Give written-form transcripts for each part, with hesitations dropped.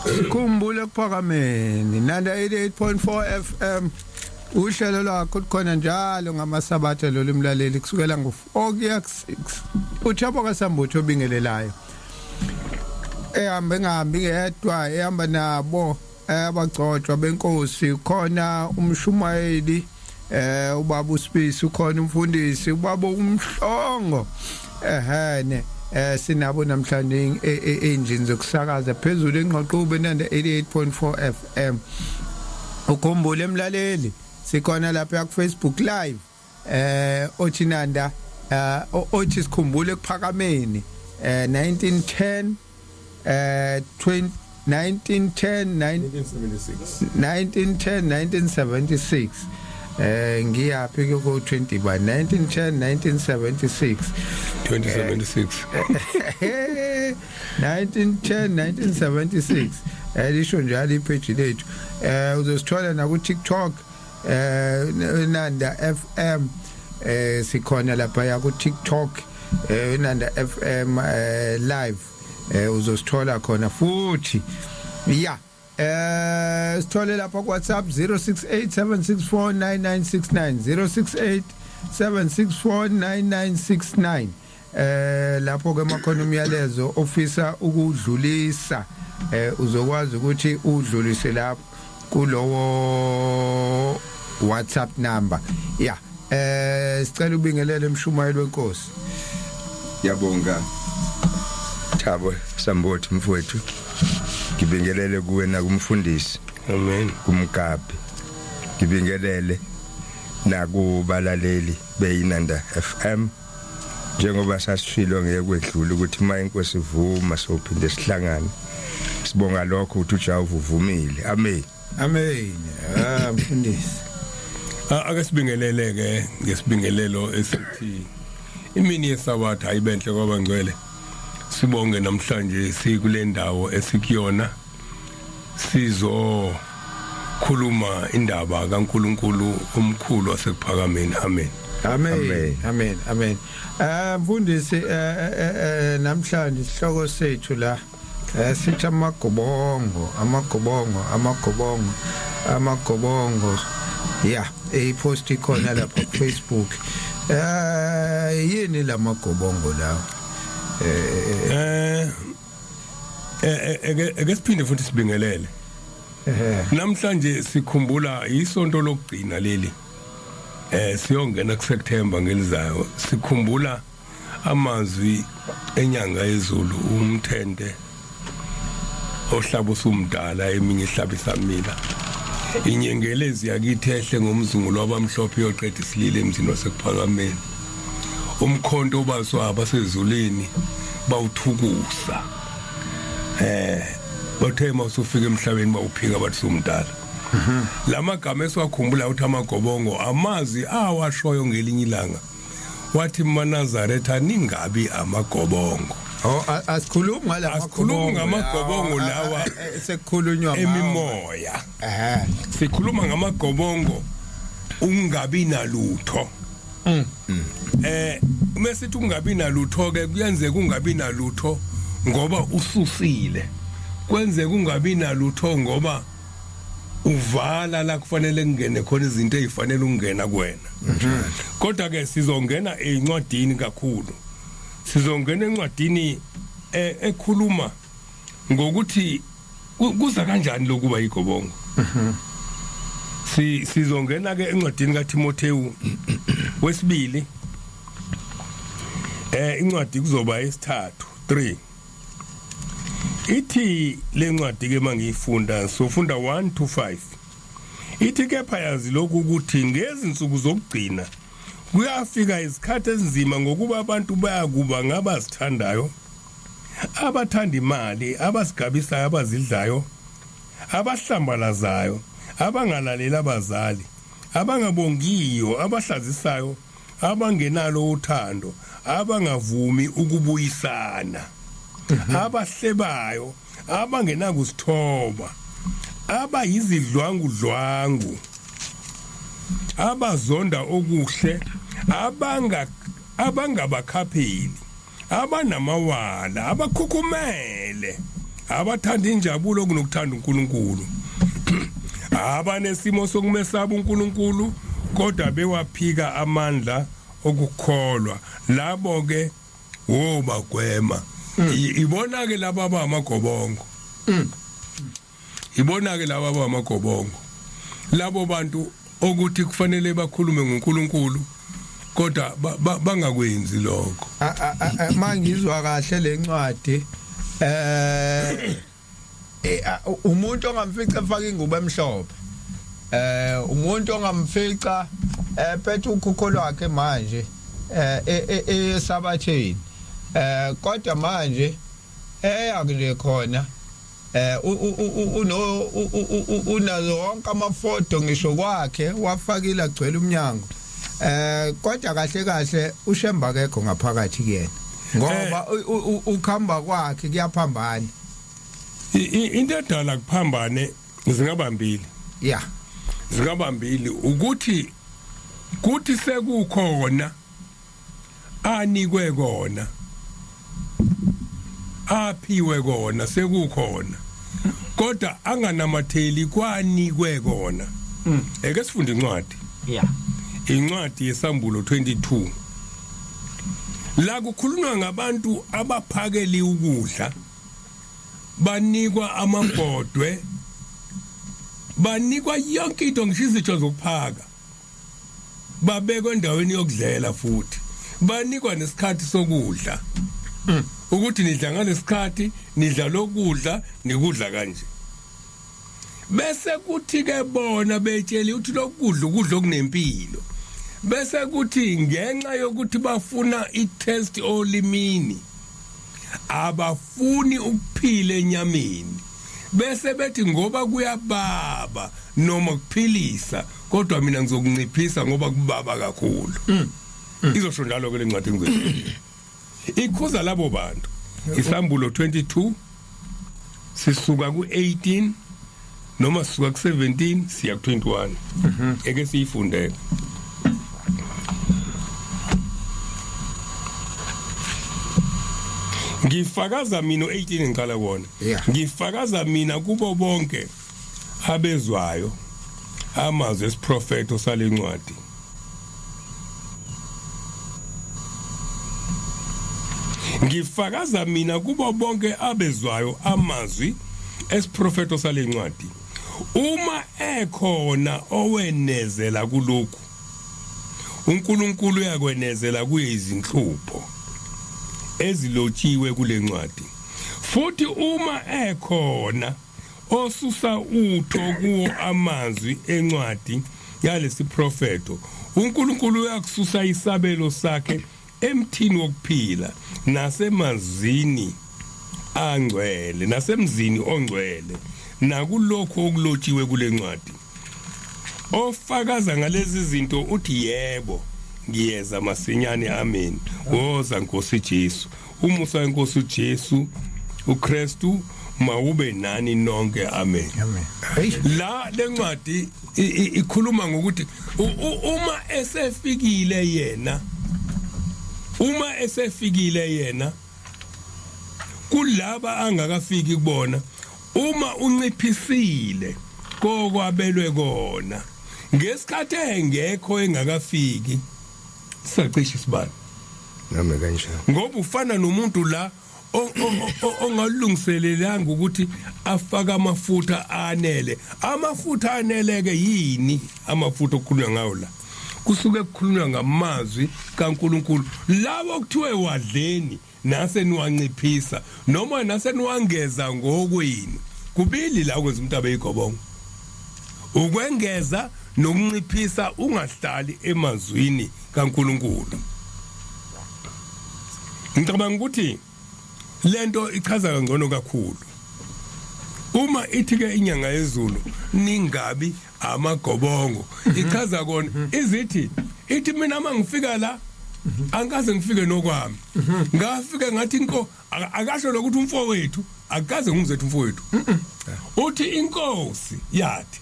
Sikhumbule kuphakameni nanda 88.4 FM uhlelo lwakho khona njalo ngamasabatha lo limlaleli kusukela ngo4 kuya ku6 uThabo kaSambutho obingelelayo ngihambi ngedwa ehamba nabo abagcotshwa benkosi khona umshumayeli ubaba uSpisi ukhona umfundisi ubaba uMhlongo ehene sinabo namhlanje engine zokusakaza phezulu engqoqube nanda 88.4 FM ukhumbule emlaleli sikhona lapha ku Facebook live ochinanda othi sikhumbule kuphakameni 1910 1976 ngiyaphi ke ku 20 by 1976 lisho njalo ipage lethu uzosithola na ku TikTok Nanda FM sikhona lapha ya ku TikTok Nanda FM live uzosithola khona futhi yeah sithole lapha ku WhatsApp 0687649969 0687649969 lapho ke makhona umyalezo ofisa ukudlulisa uzokwazi ukuthi udlulise lapho kulowo WhatsApp number yeah sicela ubingelele emshumayeli wenkosi yabonga Thabo Sambutho mfowethu ngibingelele kuwena kumfundisi amen kumgabi ngibingelele nakubalaleli beyiNanda FM njengoba sasishilo ngeke kwedlula ukuthi ma inkosi ivuma sophinde sihlangane sibonga lokho ukuthi uJehova uvumile amen amen mfundisi ake sibingelele ke ngesibingelelo esithi imini yesabatha ayibenhle kwabangcwele sibonge namhlanje sikule ndawo esikuyona sizo khuluma indaba kaNkuluNkulu omkhulu wasekuphakameni amen amen amen amen mfundisi namhlanje isihloko sethu la sithi amagobongo yeah ipost ikhona lapha ku Facebook yini lamagobongo lawo ake siphinde futhi sibingelele namhlanje sikhumbula isonto lokugcina leli siyongena kuSeptember ngelizayo sikhumbula amazwi enyanga yezulu umthende ohlaba usumdala eminye ihlaba isamila inyengelezi yakithi ehle ngomzungulo wabamhlophe yoqeda isilile emzini wasekuphakameni umkhonto obaswa abasezulwini bawuthukusa bathe mawusufika emhlabeni bawuphika bathi sumdala lamagama esiwakhumbula ukuthi amagobongo amazi awashoyo ngelinye ilanga wathi maNazaretha ningabi amagobongo asikhuluma ngamagobongo lawa sekukhulunywa emimoya sikhuluma ngamagobongo ungabi nalutho mesithi ungabi nalutho ke kuyenzeka ungabi nalutho ngoba ususile kwenzeka ungabi nalutho ngoba uvala la kufanele ngene khona izinto ezifanele ungena kuwena kodwa ke sizongena encwadini kakhulu sizongena encwadini ekhuluma ngokuthi kuza kanjani lokuba igobongo sizongena ke encwadini kaTimotheyu wesibili incwadi kuzoba esithathu 3 ithi lencwadi ke mangiyifunda sofunda 1 to 5 ithi kepha yazi lokhu ukuthi ngezinsuku zokugcina kuyafika izikhathi ezinzima ngokuba abantu bayakuba ngabazithandayo abathanda imali abasigabisayo abazidlayo abahlambalazayo abangalalela abazali abangabongiyo abahlazisayo abangenalo uthando abangavumi ukubuyisana abahlebayo abangenakusithoba abayizidlwangu abazonda okuhle abangabakhapheli abanamawala abakhukhumele abathanda injabulo kunokuthanda uNkulunkulu abanesimo sokumesaba uNkulunkulu kodwa bewaphika amandla okukholwa labo ke wobagwema ibona ke laba abamagobongo ibona ke laba abamagobongo labo bantu ukuthi kufanele bakhulume ngoNkulunkulu kodwa bangakwenzi lokho mangizwa kahle lencwadi umuntu ongamfica efaka ingubo emhlophe umuntu ongamfica phethe ukhukho lwakhe manje esabatheni kodwa manje akule khona unazo wonke amafoto ngisho kwakhe wafakile agcwele umnyango kodwa kahle kahle uShemba akekho ngaphakathi kuyena ngoba ukhamba kwakhe kuyaphambana into edala kuphambane zingabambili yeah zingabambili ukuthi kuthi sekukhona anikwe kona aphiwe kona sekukhona kodwa anganamatheli kwanikwe kona eke sifunde incwadi yeah incwadi yesambulo 22 la kukhulunywa ngabantu abaphakeli ukudla banikwa amabhodwe banikwa yonke into ngisho izitho zokuphaka babekwe endaweni yokudlela futhi banikwa nesikhathi sokudla ukuthi nidla ngalesikhathi nidla lokudla nikudla kanje bese kuthi ke bona betsheli uthi lokudla ukudla okunempilo bese kuthi ngenxa yokuthi bafuna i-test olimini abafuni ukuphila enyameni bese bethi ngoba kuyababa noma kuphilisa kodwa mina ngizokunciphisa ngoba kubaba kakhulu izosho njalo ke lencwadi ngizwe ikhuza labo bantu isambulo 22 sisuka ku18 noma sisuka ku17 siya ku21 eke siyifundeke ngifakaza mina 18 ngiqala wona ngifakaza mina kubo bonke abezwayo amazwi esiprofeto salencwadi ngifakaza mina kubo bonke abezwayo amazwi esiprofeto salencwadi uma ekhona owenezela kulokhu uNkulunkulu uyakwenezela kuye izinhlupho ezilotshiwe kule ncwadi futhi uma ekhona osusa utho kuwo amazwi encwadi yalesi profeto uNkulunkulu uyakususa isabelo sakhe emthini wokuphila nasemazini angcwele nasemzini ongcwele nakulokho okulotshiwe kule ncwadi ofakaza ngalezi zinto uthi yebo ngiyeza masinyane amen woza Nkosi Jesu umusa weNkosi uJesu uKristu mawube nani nonke amen amen la lencwadi ikhuluma ngokuthi uma esefikile yena kulaba angakafiki kubona uma unciphisile kokwabelwe kona ngesikhathi engekho engakafiki sacisha isibani nami kanjalo ngoba ufana nomuntu la ongalungiselelanga ukuthi afaka amafutha anele amafutha aneleke yini amafutha okukhulunywa ngawo la kusuke kukhulunywa ngamazwi kaNkuluNkulu labo kuthiwe wadleni nase niwanciphisa noma nase niwangeza ngokwenu kubili la kwenza umuntu abeyigobongo ukwengeza nokunciphisa ungahlali emazwini kaNkuluNkulu ngicabanga ukuthi lento ichaza kangcono kakhulu uma ithi ke inyanga yezulu ningabi amagobongo ichaza kona ithi mina mangifika la angikaze ngifike nokwami ngafike ngathi inko akasho lokuthi umfowethu akaze ngumzethu umfowethu uthi inkosi yathi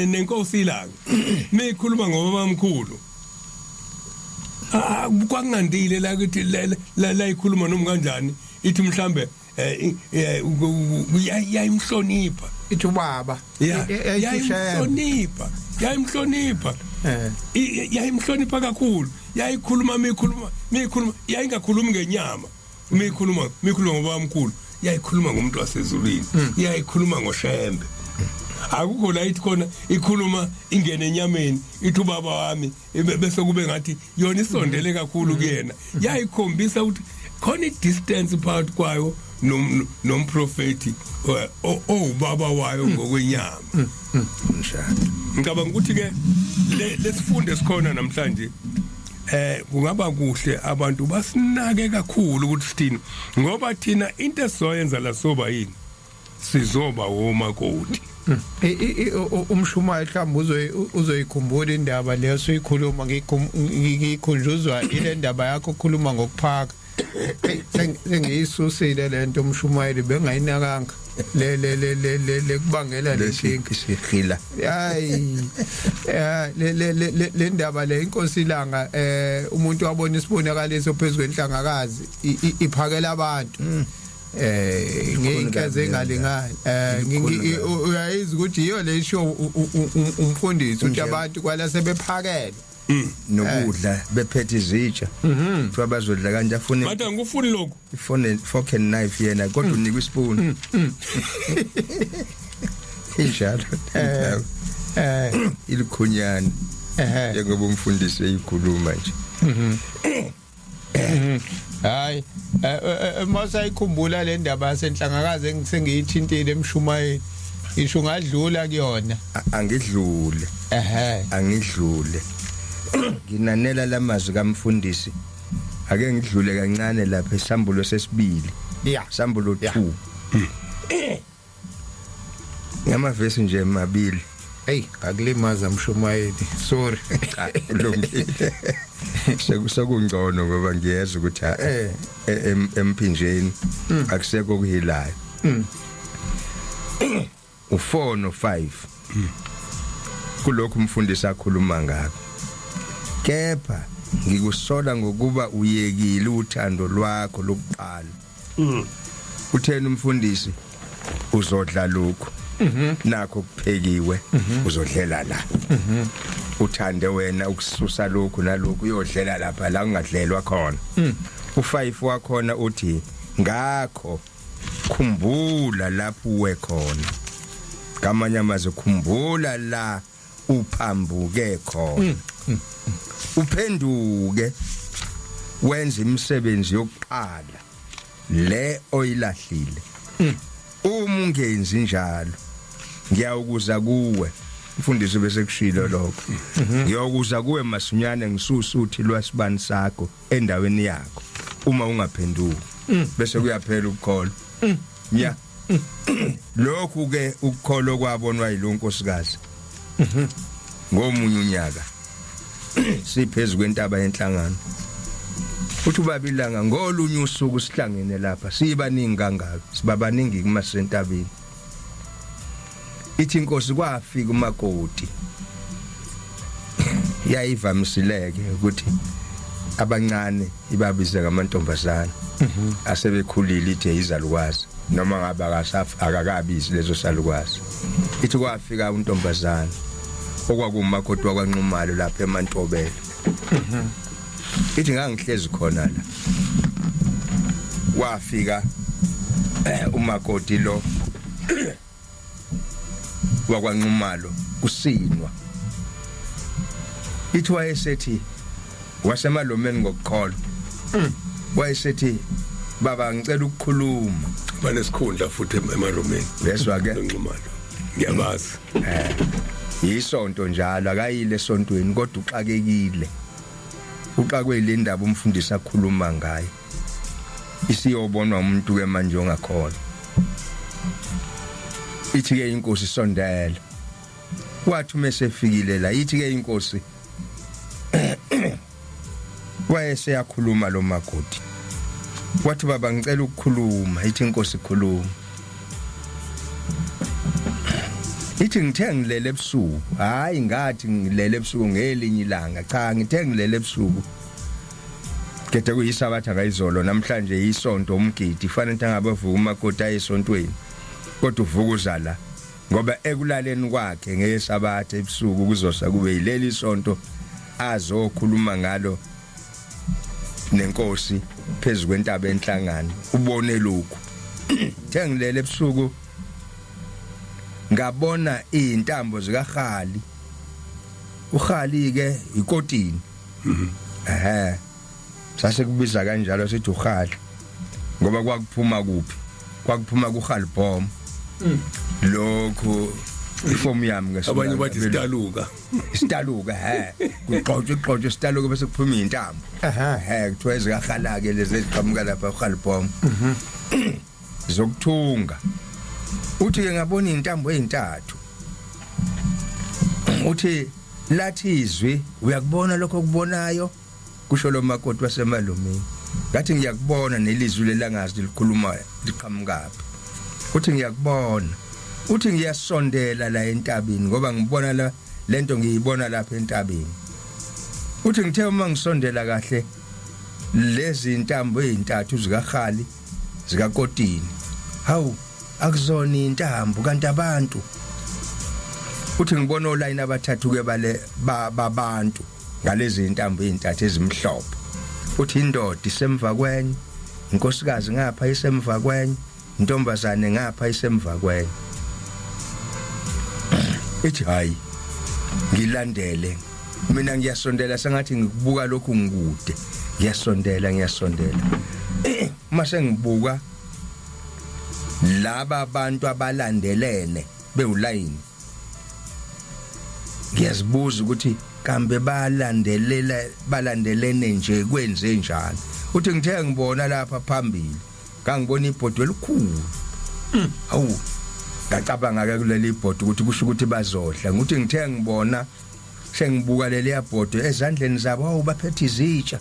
nenkosi ilanga meyikhuluma ngobaba omkhulu kwangandile la kuthi la ikhuluma noma kanjani ithi mhlambe yayimhlonipha ithi ubaba yayimhlonipha yayimhlonipha kakhulu yayikhuluma yayingakhulumi ngenyama mikhuluma ngoba omkhulu yayikhuluma ngomuntu wasezulwini yayikhuluma ngoshembe akukho la ithi khona ikhuluma ingene enyameni ithi ubaba wami bese kube ngathi yona isondele kakhulu kuyena yayikhombisa ukuthi khona i-distance phakathi kwayo nomprofeti ubaba wayo ngokwenyama njalo ngicabanga ukuthi ke lesifundo esikhona namhlanje kungaba kuhle abantu basinake kakhulu ukuthi sithini ngoba thina into esizoyenza la soba yini sizoba womakoti umshumayeli mhlawumbe uzoyikhumbula indaba leyo soyikhuluma ngikhunjuzwa ile ndaba yakho okhuluma ngokuphaka sengiyisusile lento umshumayeli bengayinakanga le kubangela lenkinga isikhila hayi le ndaba le inkosi ilanga umuntu wabona isibonakaliso phezulu kwenhlangakazi iphakela abantu ngeinkaze engalingani uyayizi ukuthi iyo le show umfundisi ukuthi abantu kwala sebephakela nokudla bephethe izitsha kuba bazodla kanje afune manje ngifuni lokho ifone fork and knife yena kodwa unikwe ispoon injalo ilikhunyana njengoba umfundisi eyikhuluma nje hayi masayikhumbula le ndaba yasenhlangakazi engisengiyithintile emshumayeli isho ngadlula kuyona angidlule angidlule nginanela lamazwi kamfundisi ake ngidlule kancane lapha esambulo sesibili sambulo 2 ngamavesi nje mabili akulimaza mshumayeli sorry kulungile sekungcono ngoba ngiyeza ukuthi emphinjeni akusekho kuhilayo u4 no5 kulokhu umfundisi akhuluma ngakho kepha ngikusola ngokuba uyekile uthando lwakho lokuqala uthena umfundisi uzodla lokho nakho kuphekiwe uzodlela la uthande wena ukususa lokho nalokho uyodlela lapha la ungadlelwa khona u5 wakhona uthi ngakho khumbula lapho uwe khona ngamanye amazwi khumbula la uphambuke khona uphenduke wenza imisebenzi yokuqala le oyilahlile uma ungenzi njalo ngiyawukuza kuwe mfundisi bese kushilo lokho ngiyokuza kuwe masunyane ngisusa uthi lwasibani sakho endaweni yakho uma ungaphenduki bese kuyaphela ukukholwa nya lokhu ke ukukholwa kwabonwa yilonkosikazi ngomunye unyaka siphezulu kwentaba yenhlangano uthi ubabilanga ngolunye usuku sihlangene lapha sibaningi kangaka sibabaningi kumasentabeni ithi inkosi kwafika umakoti yayivamisileke ukuthi abancane ibabize ngamantombazana asebekhulile ithe izalukwazi noma ngaba akakabizi lezo salukwazi ithi kwafika untombazana okwakumakoti wakwanqumalo lapha eMantobela ithi ngangihlezi khona la wafika umakoti lo wakwanqumalo kusinwa ithi wayesethi wasemalomeni ngokukholwa wayesethi baba ngicela ukukhuluma banesikhundla futhi emalomeni leswa ke nqumalo ngiyabazi isonto njalo akayile esontweni kodwa uxakekile uxakwe le ndaba umfundisi akhuluma ngayo isiyobonwa umuntu ke manje ongakhona ithi ke inkosi sondela wathi mesefikile la ithi ke inkosi wayese yakhuluma lo makoti wathi baba ngicela ukukhuluma ithi inkosi khuluma ithi ngithe ngilele ebusuku hayi ngathi ngilele ebusuku ngelinye ilanga cha ngithe ngilele ebusuku Kete kuyisabatha ngayizolo namhlanje isonto umgidi fanele angabe vuka umakoti ayesontweni kodwa uvuka la ngoba ekulaleni kwakhe ngesabatha ebusuku kuzosa kube yileli sonto azokhuluma ngalo nenkosi phezulu kwentaba enhlangano ubone lokhu thengilele ebusuku ngabona izintambo zikaHali uHali ke ikotini sase kubiza kanjalo sithi uHali ngoba kwakuphuma kuphi kwakuphuma kuHalibhom lokho ifomu yami ngesinto abanye bathi isitaluka kuxoxe isitaluka bese kuphuma izintambo kuthiwa ezikaHala ke lezi eziqhamuka lapha eHalibhom zokuthunga uthi ke ngabona izintambo ezintathu uthi lathi izwi uyakubona lokho kubonayo kusho lo makoti wasemalumini ngathi ngiyakubona nelizwi lelangazi likhuluma liqhamukaphi uthi ngiyakubona uthi ngiyasondela la entabeni ngoba ngibona la lento ngiyibona lapha entabeni uthi ngithe uma ngisondela kahle lezi intambo ezintathu zikaHali zikakotini hawu akuzona intambo kanti abantu uthi ngibona olayini abathathu ke bale babantu ngalezi intambo ezintathu ezimhlophe uthi indoda isemva kwenye inkosikazi ngapha isemva kwenye intombazane ngapha isemva kwenye ethi hayi ngilandele mina ngiyasondela sengathi ngikubuka lokhu ngikude ngiyasondela mase ngibuka laba abantu abalandelene bewulayini ngiyazibuza ukuthi kambe balandelene nje kwenze njani uthi ngithe ngibona lapha phambili ngangibona ibhodi elikhulu awu ngacabanga ke kuleli ibhodi ukuthi kusho ukuthi bazodla ngithi ngithe ngibona sengibuka leli ibhodi ezandleni zabo awu baphethe izitsha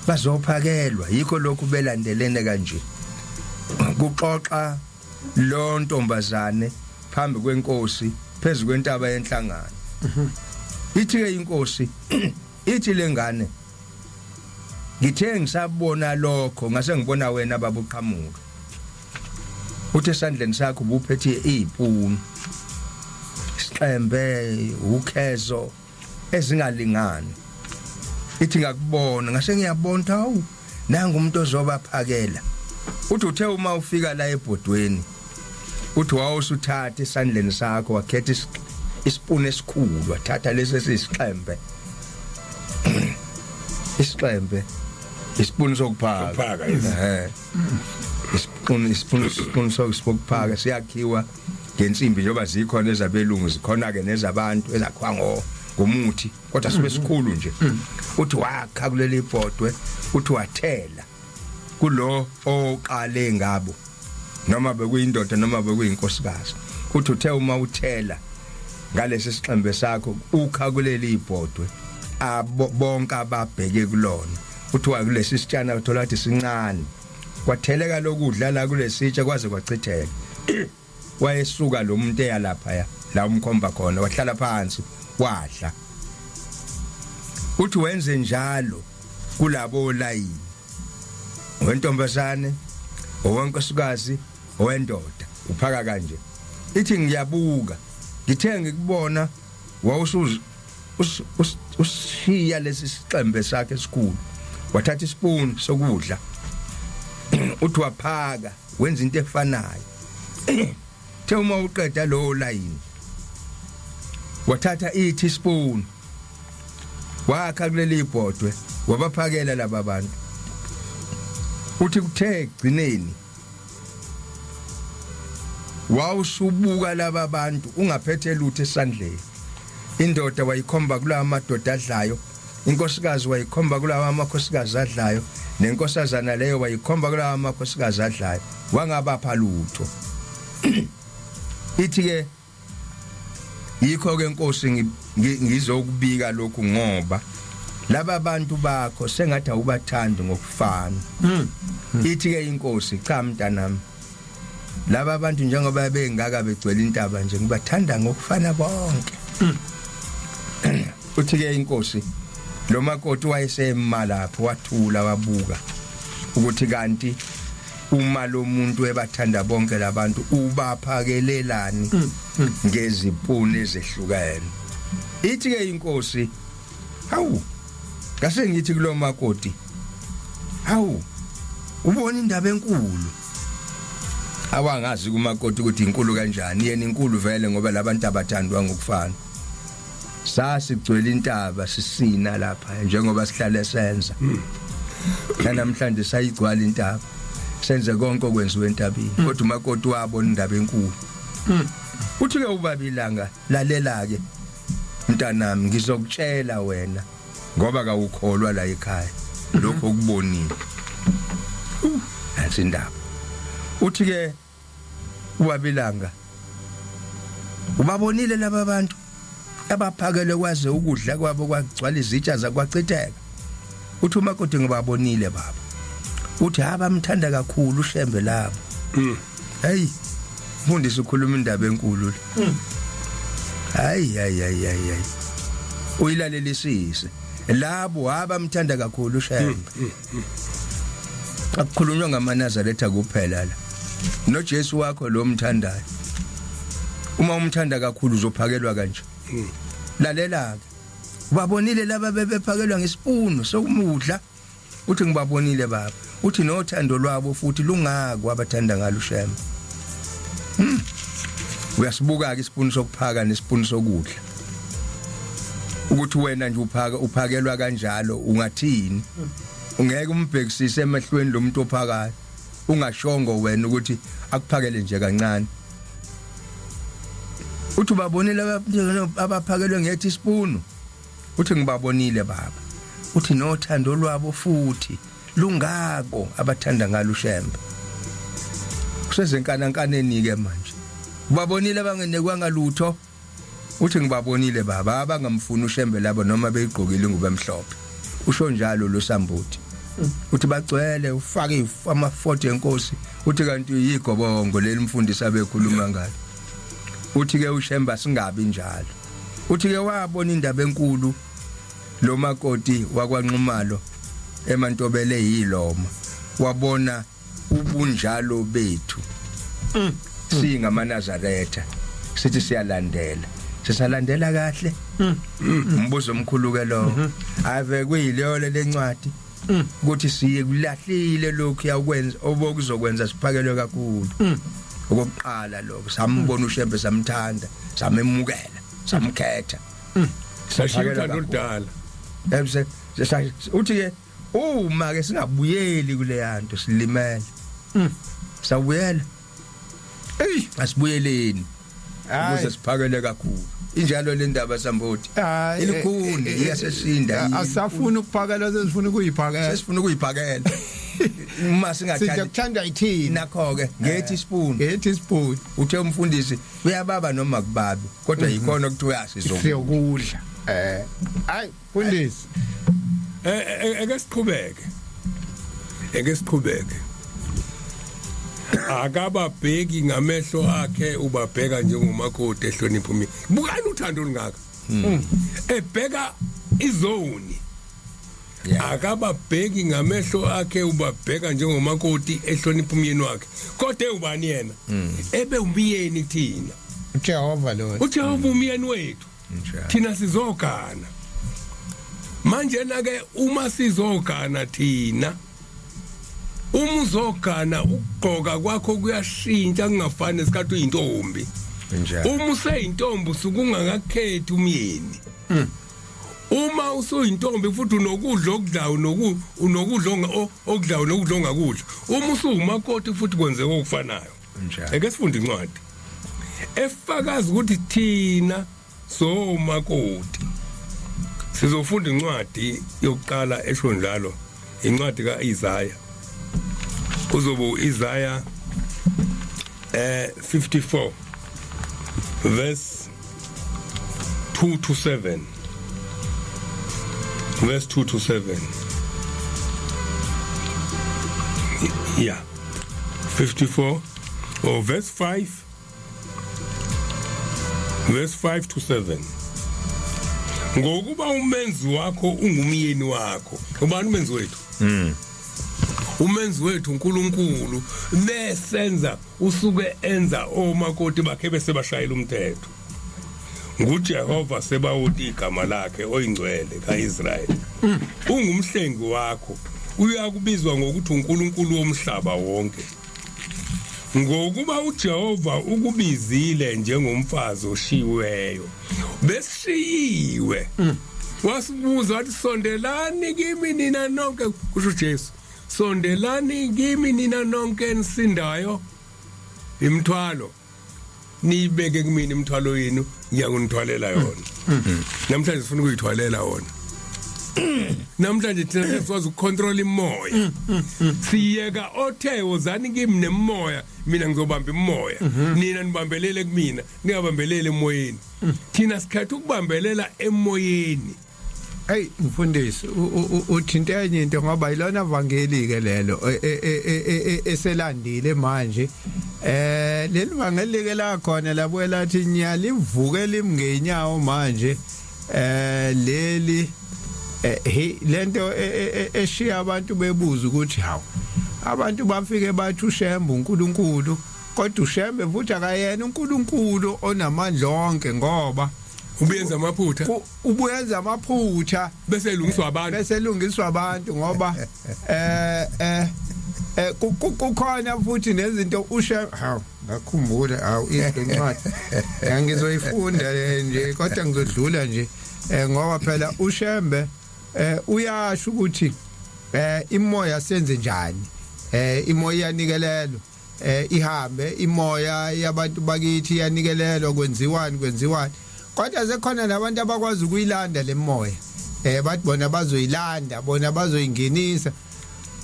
bazophakelwa yikho lokhu belandelene kanje kuxoxa lo ntombazane phambi kwenkosi phezulu kwentaba yenhlangano ithi ke inkosi ithi lengane ngithe ngisabona lokho ngase ngibona wena baba uqhamuka uthi esandleni sakho ubuphethe izipunu isixembe ukhezo ezingalingani ithi ngakubona ngase ngiyabona hawu nanga umuntu ozobaphakela uthi uthe uma ufika la ebhodweni uthi wawusuthatha esandleni sakho wakhetha isipunu esikhulu wathatha lesi sisixembe isipunu sokuphaka isipunu sokuphaka siyakhiwa ngensimbi njengoba zikhona ezabelungu zikhona ke nezabantu ezakhiwa ngomuthi kodwa sibe sikhulu nje uthi wakha kuleli ibhodwe uthi wathela kulo oqale ngabo noma bekuyindoda noma bekuyinkosikazi uthi uthe uma uthela ngalesi sixembe sakho ukha kuleli ibhodwe bonke ababheke kulona uthi wa kulesi sitshana uthola ukuthi sincane kwatheleka lokudla la kulesitsha kwaze kwachitheka wayesuka lo muntu eyalapha la umkhomba khona wahlala phansi wadla uthi wenze njalo kulabo layini wentombazane owenkosikazi owendoda uphaka kanje ithi ngiyabuka ngithe ngikubona ushiya lesi sixembe sakhe esikhulu wathatha ispoon sokudla uthi waphaka wenza into efanayo the uma uqeda lo line wathatha i-teaspoon wakha kuleli ibhodwe wabaphakela laba bantu uthi kuthe gcineni wawusubuka laba bantu ungaphethe lutho esandleni indoda wayikhomba kula amadoda adlayo inkosikazi wayikhomba kula amakhosikazi adlayo nenkosazana leyo wayikhomba kula amakhosikazi adlayo wangabapha lutho ithi ke yikho ke inkosi ngizokubika lokhu ngoba laba bantu bakho sengathi awubathandi ngokufana ithi ke inkosi cha mntanami laba abantu njengoba bengaka begcwele intaba nje ngibathanda ngokufana bonke uthi ke inkosi lo makoti wayesema lapho wathula wabuka ukuthi kanti uma lo muntu ebathanda bonke labantu ubaphakelelani ngezipuni ezehlukene. Ithi ke inkosi, hawu ngase ngithi kulo makoti, hawu ubona indaba enkulu. Awangazi kumakoti ukuthi inkulu kanjani, yena inkulu vele ngoba labantu abathandwa ngokufana. Sasigcwele intaba sisina lapha njengoba sihlale senza. Namhlanje sayigcwala intaba. Senze konke okwenziwe entabeni. Kodwa umakoti wabona indaba enkulu. Uthi ke ubabilanga lalela ke mntanami ngizokutshela wena ngoba kawukholwa la ekhaya lokho okubonile. Nansi indaba. Uthi ke ubabilanga ubabonile laba bantu abaphakele kwaze ukudla kwabo kwagcwala izitsha zakwachitheka. Uthi umakoti ngibabonile baba. Uthi abamthanda kakhulu uShembe labo. Hey mfundisi ukhuluma indaba enkulu. Hayi. Uyilalelisise. Labo abamthanda kakhulu uShembe. Akukhulunywa ngamaNazaretha kuphela la. NoJesu wakho lo mthandayo. Uma umthanda kakhulu uzophakelwa kanje. Lalela ke. Ubabonile laba bebephakelwa ngesipunu sokumudla. Uthi ngibabonile baba. Uthi nothando lwabo futhi lungako abathanda ngalo uShembe. Uyasibuka ke isipunu sokuphaka nesipunu sokudla. Ukuthi wena nje uphakelwa kanjalo ungathini? Ungeke umbhekisise emehlweni lo muntu ophakayo. Ungashongo wena ukuthi akuphakele nje kancane. Uthi babonile abaphakelwe ngethi isipunu. Uthi ngibabonile baba. Uthi nothando lwabo futhi lungako abathanda ngalo uShembe. Kusezenkanankaneni ke manje. Ubabonile abangenekwanga lutho. Uthi ngibabonile baba abangamfuni uShembe labo noma beyigqokile ingubo emhlophe. Usho njalo lo Sambuti. Uthi bagcwele ufake ama-40 enkosi. Uthi kanti yigobongo leli mfundisi abekhuluma ngalo. Uthi ke uShembe singabi njalo. Uthi ke wabona indaba enkulu lo makoti wakwaNxumalo eMantobele yiloma. Wabona ubunjalo bethu. SingamaNazaretha sithi siyalandela. Sisalandela kahle. Umbuzo omkhulu ke lo. Ave kuyileyo lencwadi. Ukuthi siye kulahlile lokhu yakwenza obokuzokwenza siphakelwe kakhulu. Okokuqala lokho sambona uShembe samthanda, samemukela, samkhetha. Sashiyela lodala. Ebese uthi ke uma ke singabuyeli kule yanto silimele. Sawuyela. Asibuyeleni. Ukuze siphakele kakhulu. Injalo le ndaba Sambuti. Ilikhuni iyasesinda. Asafuna ukuphakela sesifuna ukuyiphakela. Sesifuna ukuyiphakela. Uma singathanda. Siyakuthanda ithini nakho ke ngethi ispoon. Ngethi ispoon. Uthe umfundisi uyababa noma kubabi kodwa yikhona ukuthi siyokudla. Hayi mfundisi. Eke siqhubeke. Akababheki ngamehlo akhe ubabheka njengomakoti ehlonipha umyeni. Bukani uthando olungaka. Ebheka izoni. Akababheki ngamehlo akhe ubabheka njengomakoti ehlonipha umyeni wakhe. Kodwa ubani yena? Ebe umyeni thina. uJehova lo. uJehova umyeni wethu. Thina sizogana. Manje na ke uma sizogana thina umuzogana ugqoka kwakho kuyashintsha kungafani esikhathi uyintombi. Uma useyintombi usukungakakhethi umyeni. Uma usuyintombi futhi unokudla okudlayo unokudla okudlayo nokudla ongakudla. Uma usumakoti futhi kwenzeka okufanayo. Eke sifunde incwadi efakaza ukuthi thina somakoti sizofunda incwadi yokuqala esho njalo incwadi kaIsaya. Uzobo Isaiah 54 verse 2 to 7. Verse 2 to 7. Yeah. 54 or verse 5. Verse 5 to 7. ngokuba umenzi wakho ungumyeni wakho ubani umenzi wethu umenzi wethu uNkulunkulu mesenza usuke enza omakoti bakhe bese bashayela umthetho nguJehova sebawuthi igama lakhe oyingcwele kaIsrayeli ungumhlengi wakho uyakubizwa ngokuthi uNkulunkulu womhlaba wonke ngokuba uJehova ukubizile njengomfazi oshiweyo besishiyiwe wasibuza wathi sondelani kimi nina nonke kusho uJesu sondelani kimi nina nonke nisindayo imthwalo nibeke kimi imthwalo yenu ngiyakunithwalela yona namhlanje sifuna ukuyithwalela wona namhlanje thina sesiwazi ukucontrol imoya siyeka othe wozani kimi nemoya mina ngizobamba imoya nina nibambelele kumina ningabambelele emoyeni thina sikhetha ukubambelela emoyeni. Hey mfundisi uthinta enye into ngoba ilona vangeli ke lelo eselandile manje leli vangeli ke la khona labuye lathi nyalivuke limngenyawo manje leli lento eshiya abantu bebuza ukuthi hawo abantu bafike bathi uShembe uNkulunkulu kodwa uShembe futhi akayena uNkulunkulu onamandla onke ngoba ubuyenza amaphutha ubuyenza amaphutha bese lungiswa abantu ngoba kukhona futhi nezinto uShembe hawu ngakhumbula hawu incwadi ngizoyifunda nje kodwa ngizodlula nje ngoba phela uShembe uyasho ukuthi imoya senze njani imoya yanikelelo ihambe imoya yabantu bakithi yanikelelo kwenziwani kodwa sekhona nabantu abakwazi ukuyilanda lemoya bathi bona bazoyilanda bona bazoyingenisa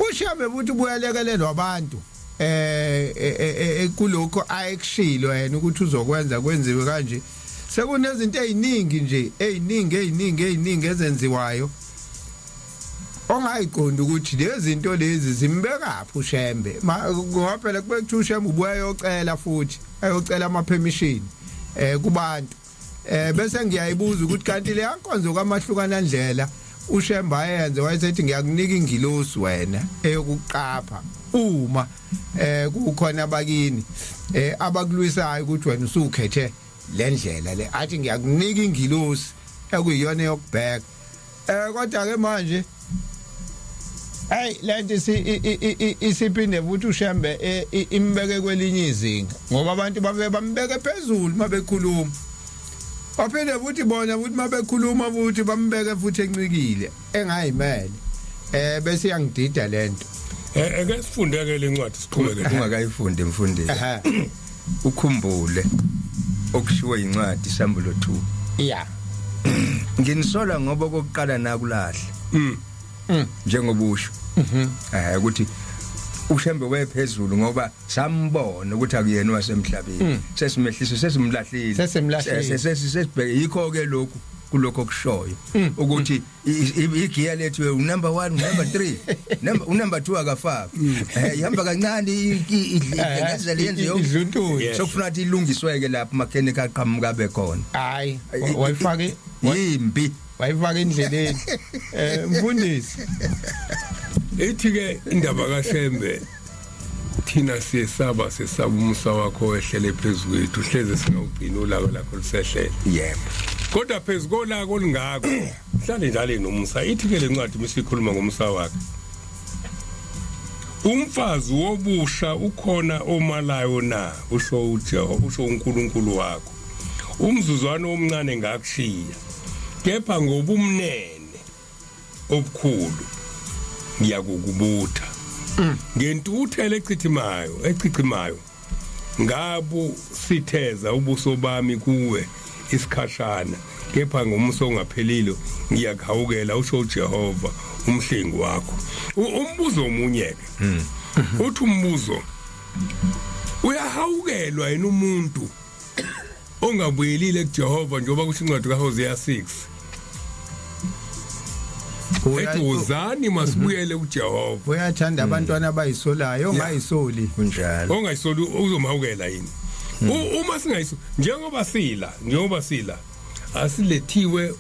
uShembe futhi ubuyalekelelwa abantu kulokho ayekushilo yena ukuthi uzokwenza kwenziwe kanje sekunezinto eziningi nje eziningi ezenziwayo ongayiqondi ukuthi lezi zinto lezi zimbekaphi uShembe ngoba phela kubekuthiwa uShembe ubuye ayocela futhi ayocela ama permission kubantu bese ngiyayibuza ukuthi kanti le yankonzo kwamahlukana ndlela uShembe ayenze wayesethi ngiyakunika ingilosi wena eyokuqapha uma kukhona bakini abakulwisayo ukuthi wena usukhethe lendlela le athi ngiyakunika ingilosi ekuyiyona yokubheka kodwa ke manje hey lento isiphinde futhi uShembe imbeke kwelinye izinga ngoba abantu babe bambeke phezulu mabekhuluma baphinde futhi bona futhi mabekhuluma futhi bambeke futhi encikile engayimele bese yangidida lento ake sifundeke lencwadi siqhubeke ungakayifundi mfundisi ukhumbule okushiwo incwadi Sambulo 2 yeah nginisola ngoba kokuqala nakulahle njengoba usho ukuthi uShembe wephezulu ngoba sambona ukuthi akuyena wasemhlabeni sesimehliso sesimlahlile sesibheke yikho ke lokhu kulokho okushoyo ukuthi igiya lethu number 1 number 3 number 2 akafaki ihamba kancane ingeza lenziyo sokufuna ukuthi ilungisweke lapha mechanic aqhamuka bekhona hayi wayifake yimbi wayifaka endleleni mfundisi ethi ke indaba kaShembe thina siyesaba umusa wakho wehlele phezulu kwethu hleze singawugcina ulaka lakho lisehlela yebo kodwa phezulu kolako olingako hlale njalo nomusa ithi ke lencwadi misikhuluma ngomsa wakhe umfazi wobusha ukhona omalayo na usho uJehova usho uNkulunkulu wakho umzuzwana omncane ngakushiya kepha ngobumnene obukhulu ngiyakukubutha ngentuthelo echithimayo ngabu sitheza ubuso bami kuwe isikhashana kepha ngomso ongaphelile ngiyakhawukela usho uJehova umhlengi wakho umbuzo omunye ke uthi umbuzo uyahawukelwa yena umuntu ongabuyelile kuJehova njengoba kusho incwadi kaHosea 6 ethi uzani masibuyele kuJehova uyathanda abantwana abayisolayo ongayisoli kunjalo ongayisoli uzomhawukela yini uma singayisoli njengoba sila asilethiwe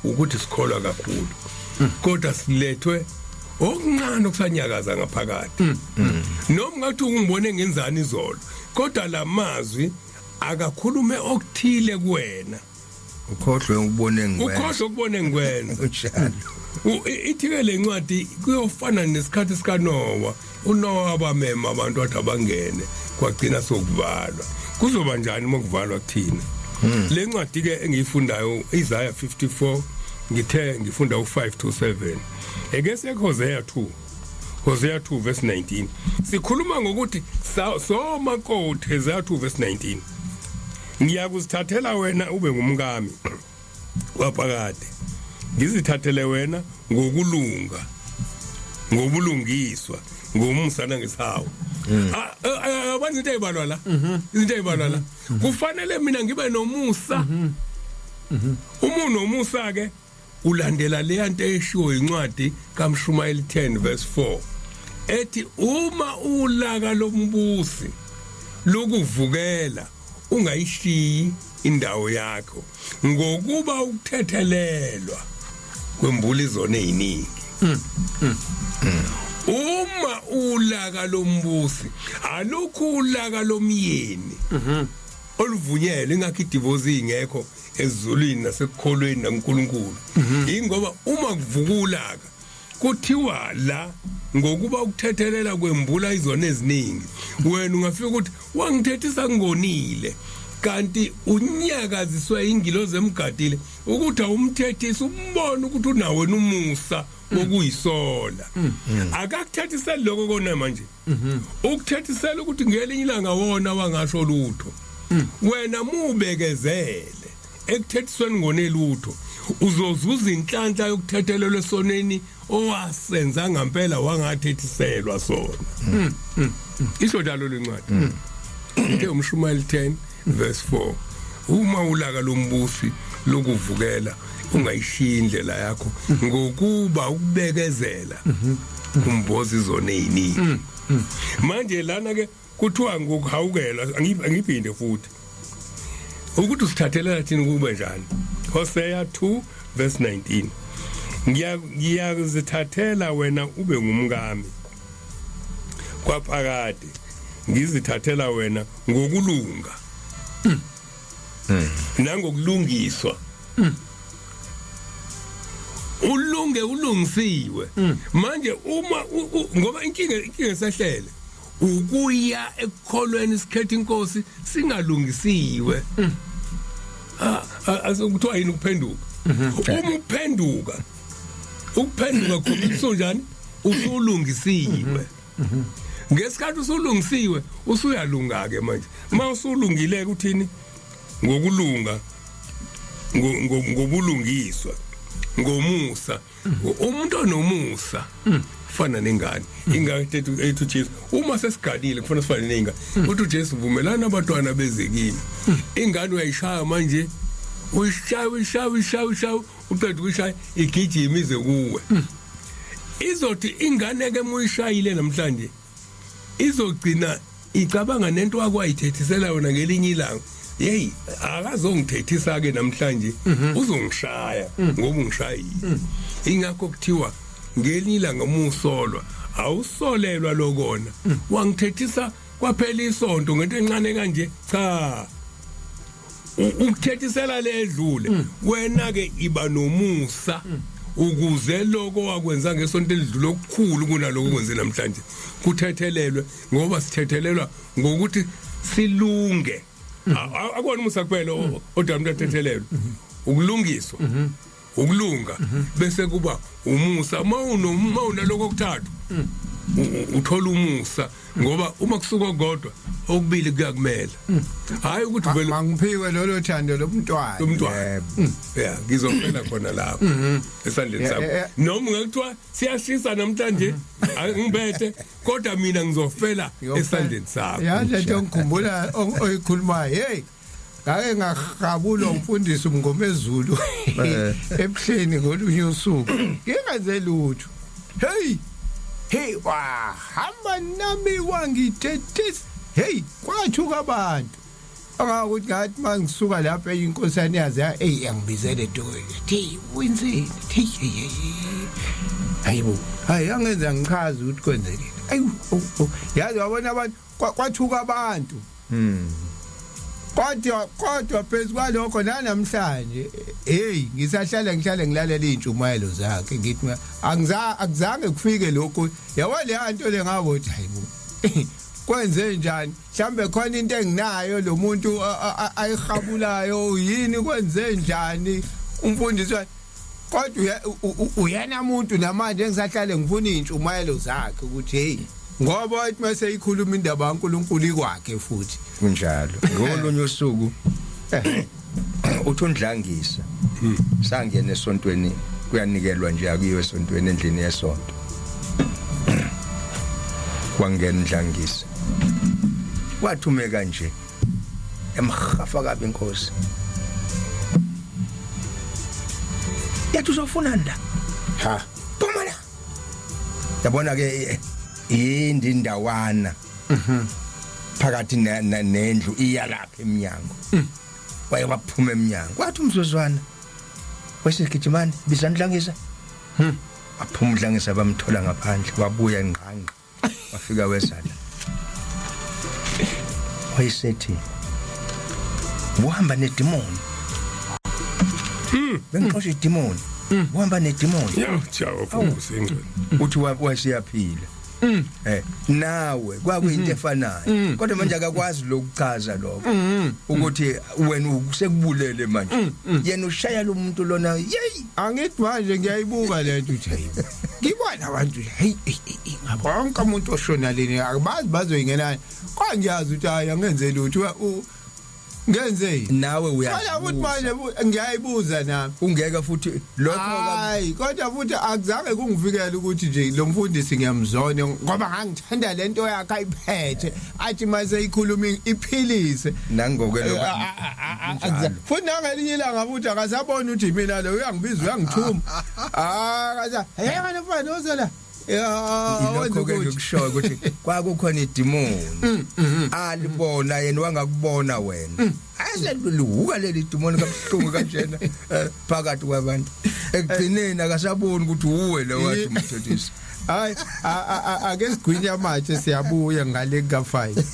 ukuthi sikholwa kakhulu kodwa silethwe okuncane okusanyakaza ngaphakathi noma ngathi ungibone ngenzani izolo kodwa lamazwi akakhulume okuthile kuwena ukhohlwe ukubone ngikwenza njalo ithike lencwadi kuyofana nesikhathi sikaNoah uNoah abamema abantu athi abangene kwagcina sokuvalwa kuzoba njani mokuvalwa kuthina lencwadi ke engiyifundayo Isaiah 54 ngithe ngifunda u5 to 7 egese Hosea 2 verse 19 sikhuluma ngokuthi somakoti Hosea 2 verse 19 ngiyakuzithathela wena ube ngumkami waphakade ngizithathele wena ngokulunga ngobulungiswa ngomsa nangesawo abantu into eyibalwa la izinto eyibalwa la kufanele mina ngibe nomusa umuntu nomusa ke ulandela le nto eshiwo incwadi kaMshumayeli 10 verse 4 ethi uma ulaka lombusi lokuvukela ungayishiyi indawo yakho ngokuba ukuthethelelwa kwembulizo neziningi uma ulaka lombusi alukho ulaka lomyeni oluvunyelwe ingakho idivorce ingekho ezulwini nasekukholweni nakuNkulunkulu ingoba uma kuvuka ulaka kuthiwa la ngokuba ukuthethelela kwembula izona eziningi wena ungafika ukuthi wangithethisa ngonile kanti unyakaziswe ingilozi emgadile ukuthi awumthethisa umbone ukuthi unawe numusa wokuyisola akakuthethisela lokho kona manje ukuthethisela ukuthi ngelinye ilanga wona wangasho lutho wena mubekezele ekuthethisweni ngonelutho uzozuza inhlanhla yokuthethelelwa esoneni owasenza ngempela wangathethiselwa sona isho njalo lencwadi ke uMshumayeli 10 verse 4 uma ulaka lombusi lokuvukela ungayishiya indlela yakho ngokuba ukubekezela kumboza izona eziningi manje lana ke kuthiwa ngokuhawukela angiphinde futhi ukuthi usithathelela thina kube njani Hosea 2 verse 19 ngiyazithathela wena ube ngumkami kwaphakade ngizithathela wena ngokulunga nangokulungiswa ulungisiwe manje uma ngoba inkinga esahlele ukuya ekukholweni isikhethe inkosi singalungisiwe asokuthiwa yini ukuphenduka uma uphenduka khona njani usulungisiwe ngesikhathi usulungisiwe usuyalunga ke manje uma usulungile kuthini ngokulunga ngobulungiswa ngomusa umuntu onomusa fana nengane ingakho ethu Jesu uma sesigadile kufanele sifane nengane uthi uJesu vumelana abantwana bezekini ingane uyayishaya manje uyishaya uqeda ukuyishaya igijima ize kuwe izothi ingane ke muyishayile namhlanje izogcina icabanga nento akwayithethisela yona ngelinye ilanga hey akazongithethisa ke namhlanje uzongishaya ngoba ungishayile ingakho kuthiwa ngelinye ilanga umusolwa awusolelwa lokona wangithethisa kwaphela isonto ngento encane kanje cha ukuthethisela ledlule wena ke iba nomusa ukuze lokho wakwenza ngesonto elidlule okukhulu kunaloko kwenze namhlanje kuthethelelwe ngoba sithethelelwa ngokuthi silunge akona umusa kuphela odwa umuntu athethelelwe ukulungiswa ukulunga bese kuba umusa mawunaloko okuthathu uthola umusa ngoba uma kusuka kodwa okubili kuyakumela hayi ukuthi vele angiphiwe lolo thando lomntwana yeah ngizofela khona lapho esandleni sami noma ngakuthiwa siyashisa namhlanje ngibethe kodwa mina ngizofela esandleni sami yazi into ngikhumbula oyikhulumayo hey ngake ngahabula umfundisi umngomezulu ebuhleni ngolunye usuku ngingaze lutho hey wahamba nami wangithethisa hey kwathuka abantu Angakuthi ngathi mangisuka lapha inkosana yazi angibizele Dube thi wenzeni thi hayibo hayi angenza ngichaza ukuthi kwenzekile ayu yazi wabona abantu kwathuka abantu kodwa phezu kwalokho namhlanje ngihlale ngilalela izintshumayelo zakhe ngithi akuzange kufike lokho yabo le nto lengabothi hayibo kwenze njani mhlambe khona into enginayo lo muntu ayihabulayo yini kwenze njani umfundisi kodwa uyena umuntu namanje engisahlale ngifuna izintshumayelo zakhe ukuthi hey ngoba wathi mase ikhuluma indaba kaNkuluNkulu ikwakhe futhi kunjalo ngolunye usuku uthi undlangisa sangena esontweni kuyanikelwa nje akuyiwe esontweni endlini yesonto kwangena ndlangisa wathume kanje emhafa kabi inkosi yathi uzofuna nda phuma la yabona ke indindawana phakathi nendlu iya lapha eminyango waye waphuma eminyango wathi umzuzwana wesigijimani bizandlangisa aphuma udlangisa bamthola ngaphandle wabuya ngqanqe wafika wesala wayesethi uhamba nedemoni bengixosha idemoni uhamba nedemoni yawo mfundisi engcwele uthi wasiyaphila nawe kwakuyinto efanayo kodwa manje akakwazi lokuchaza lokho ukuthi wena usekubulele manje yena ushaya lo muntu lona hey angithi manje ngiyayibuka lento uthi hey ngibona abantu hey ngabonke umuntu oshona leni akubazi bazoyingena kwangiyazi ukuthi hayi angenze lutho ngenzeni nawe uyazi ukuthi manje ngiyayibuza nami ungeka futhi lokho hayi kodwa futhi akuzange kungivikele ukuthi nje lo mfundisi ngiyamzona ngoba ngangithanda lento yakhe ayiphethe athi mase ikhuluma iphilise nangoke lokho futhi nangelinye ilanga futhi akasabona ukuthi mina lo uyangibiza uyangithuma kaza hey wena mfana ozela lokho ke ngikushoyo ukuthi kwakukhona idemoni alibona yena wangakubona wena aseluluka leli demoni kabuhlungu kanjena phakathi kwabantu ekugcineni akasaboni ukuthi uwe lo wathi umthethisi hayi ake sigwinya manje siyabuya ngale ka5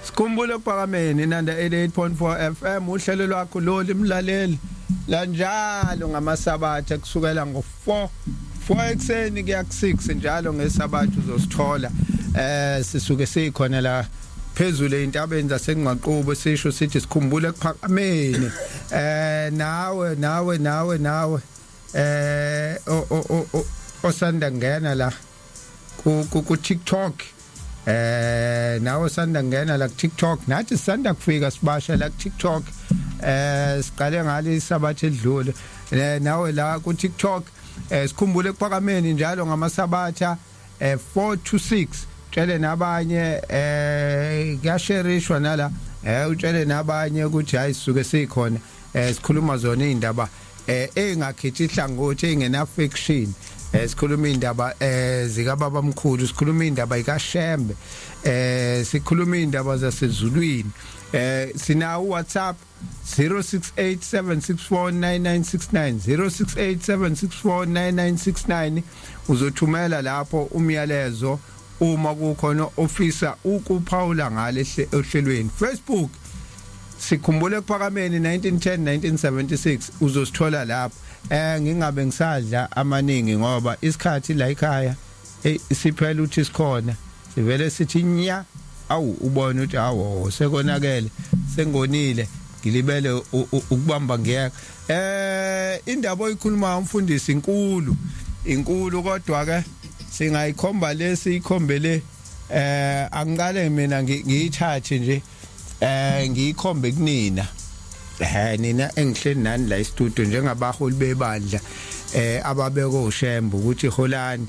Sikhumbule ukuphakameni Nanda 88.4 FM uhlelo lwakho lolu imlaleli la njalo ngamasabatha kusukela ngo4 ekseni kuya ku6 njalo ngesabatha uzosithola sisuke sikhona la phezulu eintabeni zaseNgqaqobo sisho sithi sikhumbule ukuphakameni nawe osanda ngena la ku TikTok nawe sanda ngena la ku TikTok nathi sanda kufika sibasha la ku TikTok siqale ngale isabatha edlule nawe la ku TikTok sikhumbule ukuphakameni njalo ngamasabatha 4 to 6 tshele nabanye kuyasherishwa nala utshele nabanye ukuthi hayi sisuke sikhona sikhuluma zona izindaba engakhethi ihlangothi engena fiction sikhuluma indaba zika baba mkhulu sikhuluma indaba ikaShembe sikhuluma indaba zasezulwini sina WhatsApp 0687649969 0687649969 uzothumela lapho umyalezo uma kukhona ofisa ukuphawula ngale ohlelweni Facebook sikhumbule ukuphakameni 1910 1976 uzosithola lapho ngingabe ngisadla amaningi ngoba isikhathi la ekhaya siphela uthi sikhona sivele sithi nya awu ubona ukuthi awu sekonakele sengonile ngilibele ukubamba ngiyeka indaba oyikhuluma umfundisi inkulu kodwa ke singayikhomba lesiyikhombele angikale mina ngiyithathe nje ngiyikhombe kunina nina engihleli nani la studio njengabaholi bebandla ababeko uShembe ukuthi holani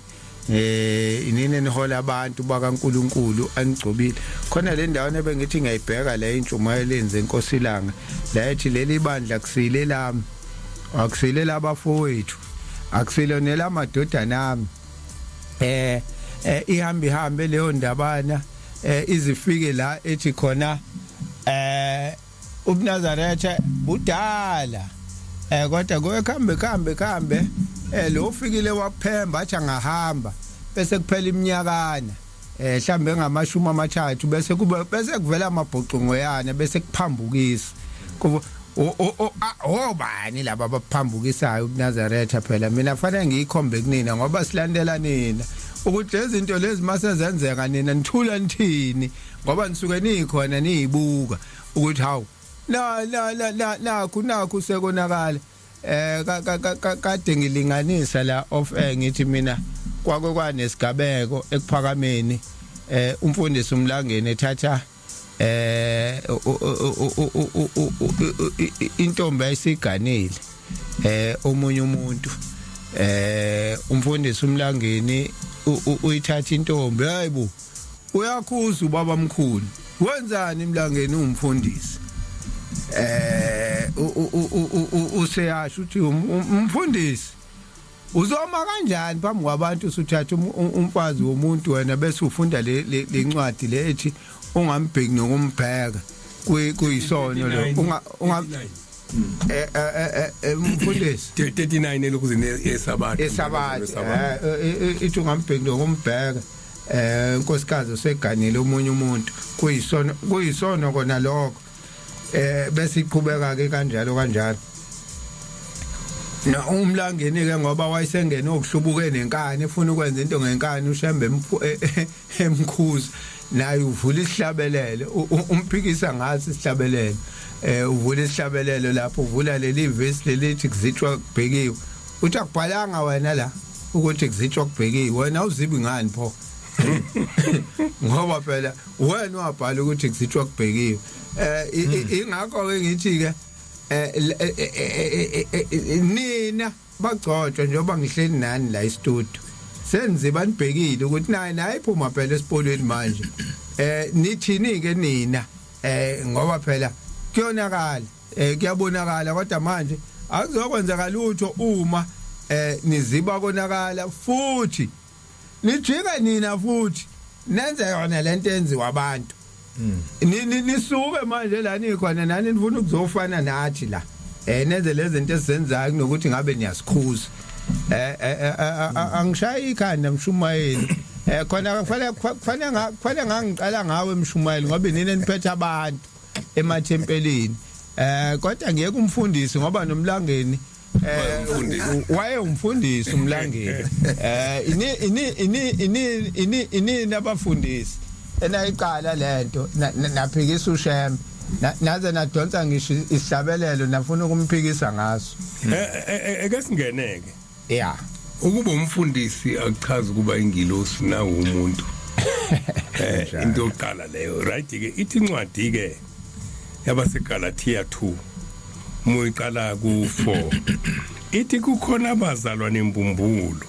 inini nihola abantu bakaNkuluNkulu angicobile khona le ndawo nebengithi ngiyibheka la intshumayelo yenze inkosilanga la ethi leli bandla kusile lami akusile labafowethu akusilonela amadodana ami ihambe leyo ndabana izifike la ethi khona uBnazaretha budala kodwa kuyekhambe lo ufikile waphemba athi angahamba bese kuphela iminyakana mhlambe ngamashumi amathathu bese kuvela amabhoqongo yana bese kuphambukisa kuba bani laba abaphambukisayo uNazaretha phela mina fanele ngiyikhombe kunina ngoba silandela nina ukuthi lezinto lezi mase zenzeka nina nithula nithini ngoba nisuke nikhona niyibuka ukuthi hawu nakhu sekonakala kade ngilinganisa la off air ngithi mina kwake kwanesigabeko ekuphakameni umfundisi uMlangeni ethatha intombi ayisiganile omunye umuntu umfundisi uMlangeni uyithatha intombi hayibo uyakhuza ubaba mkhulu wenzani Mlangeni umfundisi useyasho uthi umfundisi uzoma kanjani phambi kwabantu usuthatha umfazi womuntu wena bese ufunda le ncwadi le ethi ungambheki nokumbheka kuyisono lo umfundisi 39 elokuzini esabatha ithi ungambheki nokumbheka inkosikazi useganile omunye umuntu kuyisono kona lokho bese iqhubeka ke kanjalo na uMlangeni ke ngoba wayesengena okuhlubuke nenkani efuna ukwenza into ngenkani ushembe emkhuza naye uvula isihlabelele umphikisa ngathi isihlabelele uvula isihlabelelo lapho uvula leli verse lelithi kuzitshwa kubhekiwe uthi akubhalanga wena la ukuthi kuzitshwa kubhekiwe wena uzibi ngani pho ngoba phela wena wabhala ukuthi kuzitshwa kubhekiwe ingakho ke ngithi ke nina bagcotshwa njengoba ngihleli nani la e-studio senze banibhekile ukuthi naye iphuma phela esipoliweni manje nithini ke nina ngoba phela kuyonakala kuyabonakala kodwa manje akuzokwenzeka lutho uma niziba konakala futhi nijika nina futhi nenze yona lento enziwa abantu nisuke manje la nikhona nani nifuna ukuzofana nathi la nenze lezi zinto esizenzayo kunokuthi ngabe niyasikhuza angishayi ikhanda Mshumayeli khona kufanele ngangiqala ngawe Mshumayeli ngoba nina niphethe abantu emathempelini kodwa ngeke umfundisi ngoba noMlangeni waye umfundisi uMlangeni ini nabafundisi enayiqala lento naphikisa uShem naze nadonsa ngisho isihlabelelo nafuna ukumphikisa ngaso eke singeneke yeah ukuba umfundisi akuchaza kuba ingilosi na umuntu into yokuqala leyo right ke ithi incwadi ke yabaseGalatia 2 muyiqala ku4 ithi kukhona abazalwane embumbulu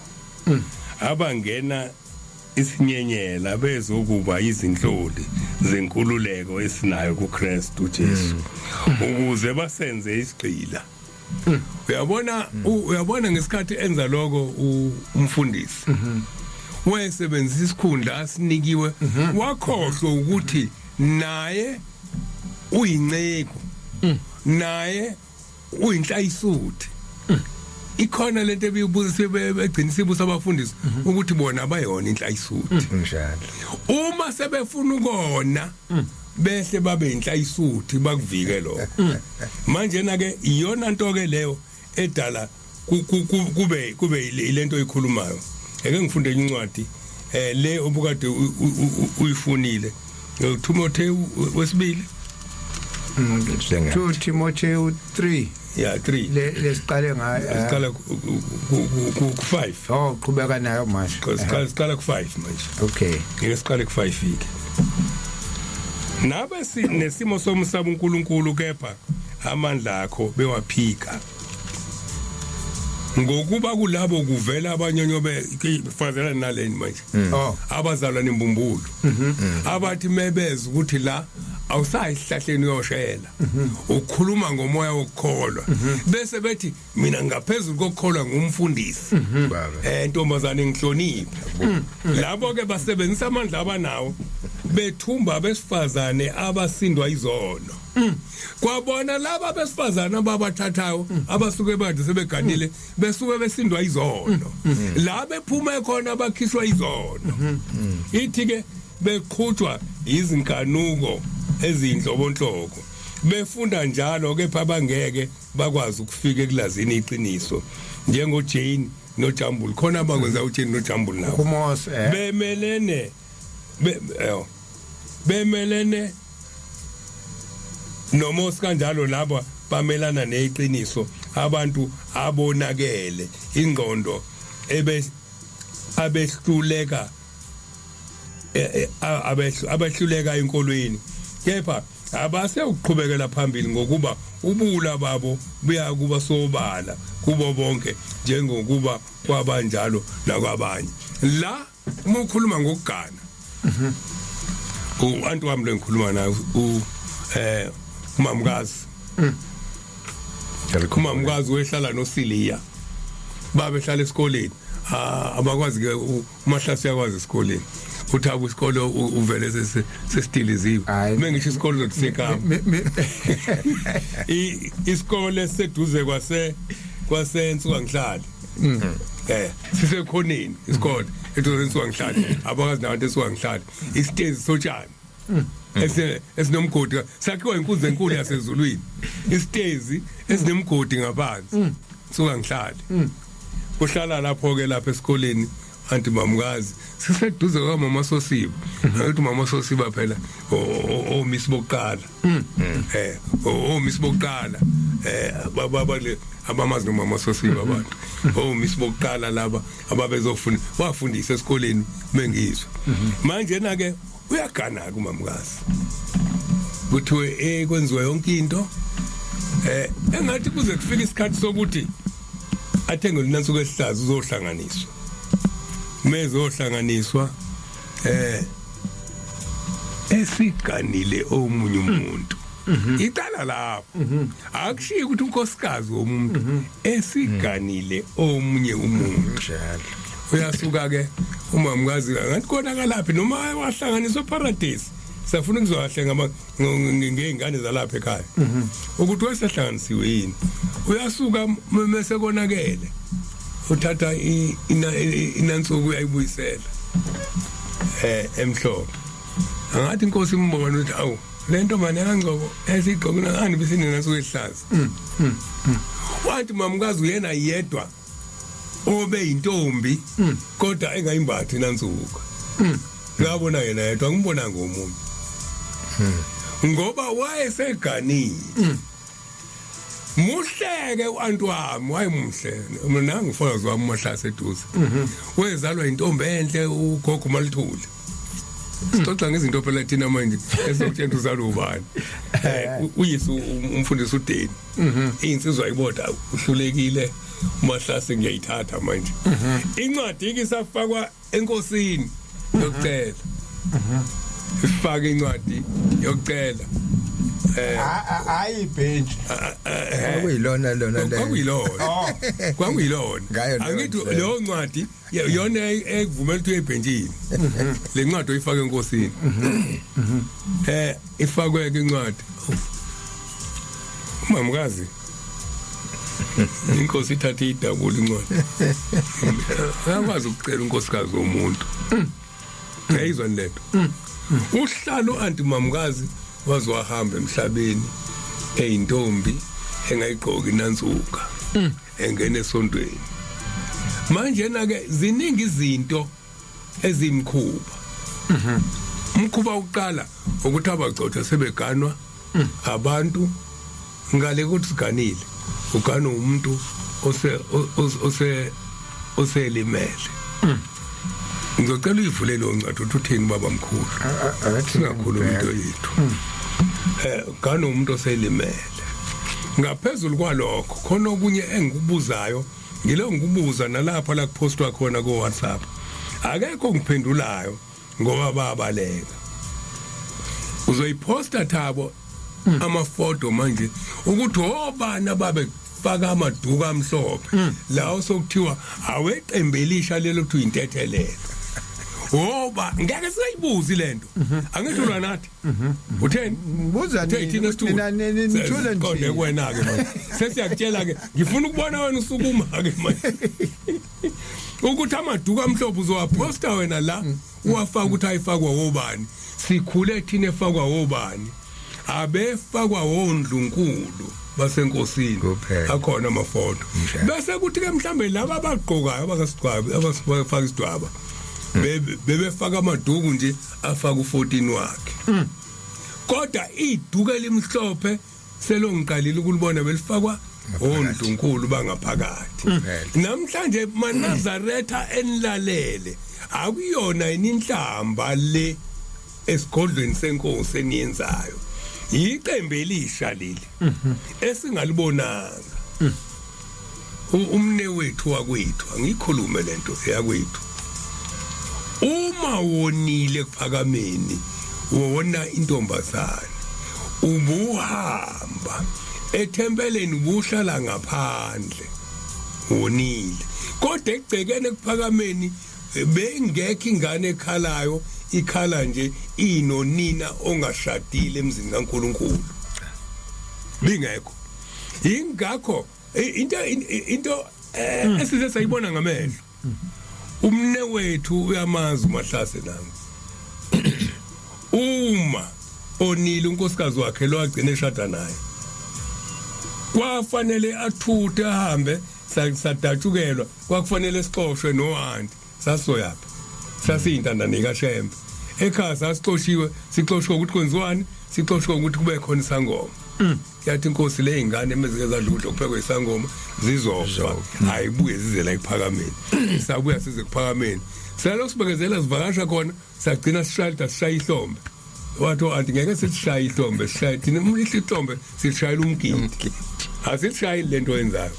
abangena isinyenyela bezokuba izinhloli zenkululeko esinayo kuKristu Jesu ukuze basenze isigqila uyabona ngesikhathi enza lokho umfundisi wayesebenzisa isikhundla asinikiwe wakhohlwa ukuthi naye uyinceku naye uyinhlayisuthi ikhona lento ebibuza begcinisa ibusa abafundisi ukuthi bona bayona inhlayisuthi njalo uma sebefuna ukona behle babe inhlayisuthi bakuvike lokho manje na ke iyona nto ke leyo edala kube ilento eyikhulumayo eke ngifunde incwadi le obukade uyifunile uTimotheo wesibili 2 Timotheo 3 yeah 3 lesiqale ngayo siqala ku5 oh qhubeka nayo manje siqala ku5 manje okay ngeke siqale ku5 ike nabe sinesimo somsaba uNkulunkulu kepha amandla akho bewaphika ngokuba kulabo kuvela abanyonyobe ifazela naleni manje abazalwa nembumbulu abathi mebeza ukuthi la awusayihlahleni uyoshela ukhuluma ngomoya wokukholwa bese bethi mina ngaphezulu kokukholwa ngumfundisi ntombazane ngihloniphe labo ke basebenzisa amandla abanawo bethumba besifazane abasindwa izono kwabona laba besifazane ababathathayo abasuke bade sebeganile besuke besindwa izono la bephuma khona bakhishwa izono ithi ke beqhutshwa izinkanuko ezindlobonhloko befunda njalo kepha bangeke bakwazi ukufika ekulazini iqiniso njengo Jane noJambule khona bakwenza uJane noJambule nawo kumose bemelene nomos kanjalo labo bamelana neqiniso abantu abonakele ingqondo abehluleka enkolweni kepha abase ukuqhubekela phambili ngokuba ubula babo buya kuba sobala kubo bonke njengokuba kwabanjalo nakwabanye la uma ukhuluma ngokugana uantu wami lo ngikhuluma naye umamkazi umamkazi wehlala noSiliya babehlala esikoleni abakwazi ke uMahlasi yakwazi esikoleni uthaba isikole uvele sesitiliziwe mengisho isikole zokusekama isikole seduze kwasensuka ngihlali sisekhoneni isikole eduze ensuka ngihlali abakazi nabantu ensuka ngihlali isitezi sotshani esinomgodi sakhiwa inkunzi enkulu yasezulwini isitezi esinemgodi ngaphansi suka ngihlali uhlala lapho ke lapha esikoleni anti mamkazi siseduze kwaMama Sosiba ngathi uMama Sosiba phela Miss Boqala Miss Boqala baba le abamazi noMama Sosiba abantu Miss Boqala laba ababezofunda wafundisa esikoleni mengizwe manje na ke uyagana kumamkazi kuthiwe kwenziwe yonke into engathi kuze kufika isikhathi sokuthi athenge linansuku esihlaza uzohlanganiswa mezohlanganiswa esiganile omunye umuntu icala lapho akushiye ukuthi unkosikazi womuntu esiganile omunye umuntu uyasuka ke umamkazi ngathi kona kalaphi noma wahlanganiswa paradise safuna ukuzowahlenga ngengane zalapha ekhaya ukuthi wesehlanganisiwe yini uyasuka mase konakele uthatha inansuku uyayibuyisela emhlophe angathi inkosi imbona ukuthi awu lento manje angcobo esigqokuna ngani bisinenansuku ehlaza wathi mamkazi uyena yedwa obe intombi kodwa engayimbathi nansuku ngabona yena yedwa ngimbona ngomuntu ngoba wayeseganile muhleke uantu wami wayemuhle mina ngifoza wami Mahlasi eduze wezalwa intombi enhle ugogo Malithuli sixoxa ngezinto phela thina manje esokutshela uzalo ubani uyisu umfundisi uDeni insizwa iboda uhlulekile Mahlasi ngiyayithatha manje incwadi ikisafakwa enkosini yokucela ifaka incwadi yokucela hayi bench kwakuyilona kwakuyilona angithi leyo ncwadi yona ekuvumela ukuthi uyebhenjini le ncwadi oyifaka enkosini ifakwe ke incwadi umamkazi inkosi ithathe idabula incwadi akwazi ukucela unkosikazi womuntu ayizwa lento uhlalo anti mamkazi wazwahamba emhlabeni eyintombi engayigqoki nansuka engene esontweni manje na ke ziningi izinto ezimkhuba umkhuba uqala ukuthi abagcotha sebeganwa abantu ngale ukuthi siganile ugana umuntu oselimele ngizocela uyivule lo ncwadi uthini baba mkhulu singakhuluma into yethu gana umuntu oselimele ngaphezulu kwalokho khona okunye engikubuzayo ngilo ngikubuza nalapha la kupostwa khona ku WhatsApp akekho ngiphendulayo ngoba babaleka uzoyiposta Thabo amafoto manje ukuthi obana babe faka amaduka amhlophe la osokuthiwa aweqembelisha lelo kuthi intethelelo Ngoba ngeke siyibuze lento. Angisho lwa nathi. Utheni? Buza Thina sithule. mina nithule Konke nje. kuwena ke manje. Sesiyakutshela ke ngifuna ukubona wena usukuma ke manje. Ukuthi amaduka amhlophe uzowaposta wena la uwafaka ukuthi ayifakwa wobani. Sikhule thina efakwa wobani. Abefakwa wondlunkulu basenkosini Kuphela. akhona amafoto. Bese kuthi ke mhlambe laba abagqokayo abakasidwabi abasifaka isidwaba. Bebefaka amaduku nje afaka u14 wakhe. Kodwa iduka elimhlophe selongiqalile ukulibona belifakwa ondlunkulu bangaphakathi. Namhlanje maNazaretha enilalele akuyona ininhlamba le esigodlweni senkosi eniyenzayo. Iqembe elisha leli esingalibonanga. Umne wethu wakwethu angikhulume lento yakwethu. Uma wonile kuphakameni wona intombazana ubuhamba ethempeleni ubuhlala ngaphandle wonile kodwa egcekene kuphakameni bengekho ingane ekhalayo ikhala nje inonina ongashadile emzini kaNkuluNkulu bingekho ingakho into esise sayibona ngamehlo umne wethu uyamazi uMahlase nami uma onile unkosikazi wakhe lo agcine eshada naye kwafanele athuthe ahambe sadatshukelwa kwakufanele sixoshwe nohanti sasoyaphi sasiyintandane kaShembe ekhaya sasixoshiwe sixoshwe ukuthi kwenziwani sixoshwe ukuthi kube khona isangoma yathi inkosi le ingane emezike zadlula kuphekwe isangoma zizofa ayibuye zize la iphakameni sabuya size kuphakameni salo sibekezela sivakasha khona sagcina sishaya ihlombe wathi anti ngeke sishaya ihlombe sishaya thina ihlombe sishayela umgidi asishayi lento yenzayo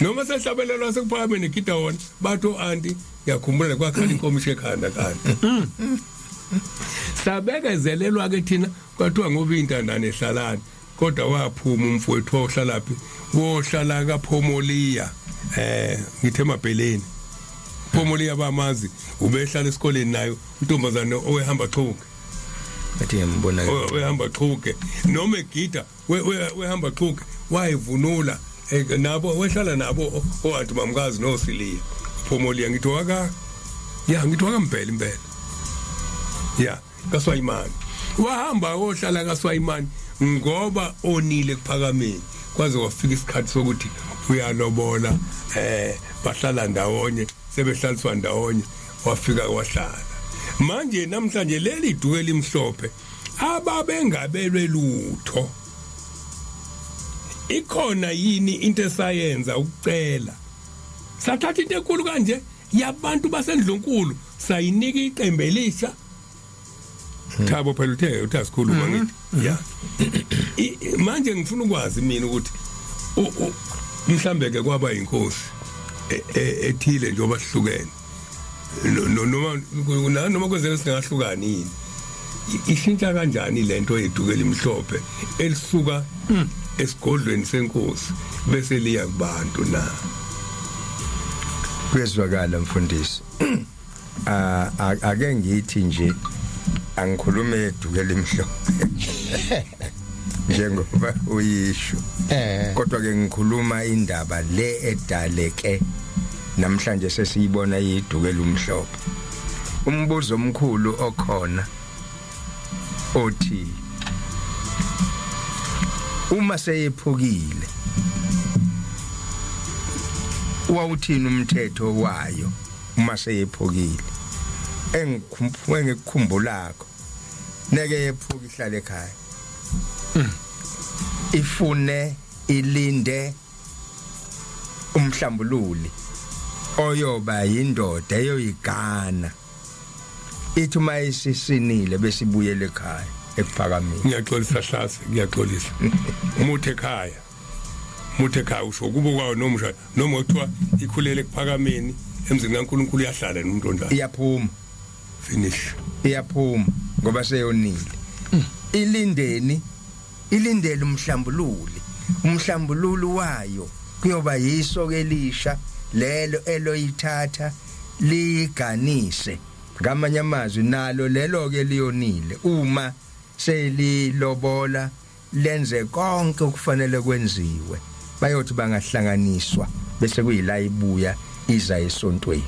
noma sehlabelelwa sekuphakameni gida wona batho anti ngiyakhumbula kwakhala inkomishi ekhanda kanti sabekezelelwa ke thina kwathiwa ngoba intandane ehlalana kodwa waphuma umfowethu ohlala phi wohlala kaPhomoliya ngithe emabheleni Phomoliya bamazi ubehlala esikoleni nayo intombazane owehamba xhuke athi ngiyambona wehamba xhuke noma egida wehamba xhuke wayivunula nabo wehlala nabo owathi mamkazi noSiliya Phomoliya ngithiwa ngithiwa kaMbhele impela kaSwayimani wahamba ohlala kaSwayimani ngoba onile kuphakameni kwaze wafika isikhathi sokuthi uyalobola bahlala ndawonye sebehlaliswa ndawonye wafika wahlala manje namhlanje leli duke limhlophe ababengabelwe lutho ikhona yini into esayenza ukucela sathatha into enkulu kanje yabantu basendlunkulu sayinika iqembe elisha Thabo phela uthe asikhuluma ngithi manje ngifuna ukwazi mina ukuthi mhlambe ke kwaba inkosi ethile nje obahlukene noma kwenzeka singahlukani yini ishintsha kanjani lento eduke limhlophe elisuka esigodlweni senkosi bese liya kubantu na kuyezwakala mfundisi ake ngithi nje angikhulume eduke limhlophe njengoba uyisho kodwa ke ngikhuluma indaba le edaleke namhlanje sesiyibona iduke lumhlophe umbuzo omkhulu okhona othi uma seyephukile wawuthini umthetho wayo uma seyephukile engikukhumbulako neke yephuka ihlale ekhaya ifune ilinde umhlambululi oyoba indoda eyoyigana ithi mayisisinile besibuyele ekhaya ekuphakameni ngiyaxolisa Hlase ngiyaxolisa umuthe ekhaya usho kubo kwawo noma kuthiwa ikhulele ekuphakameni emzini kaNkuluNkulu yahlala nomuntu onjalo iyaphuma finish iyaphuma ngoba seyonile ilindele umhlambululi wayo kuyoba yiso elisha lelo eloyithatha liyiganise ngamanye amazwi nalo lelo ke liyonile uma selilobola lenze konke okufanele kwenziwe bayothi bangahlanganiswa bese kuyila ibuya iza esontweni.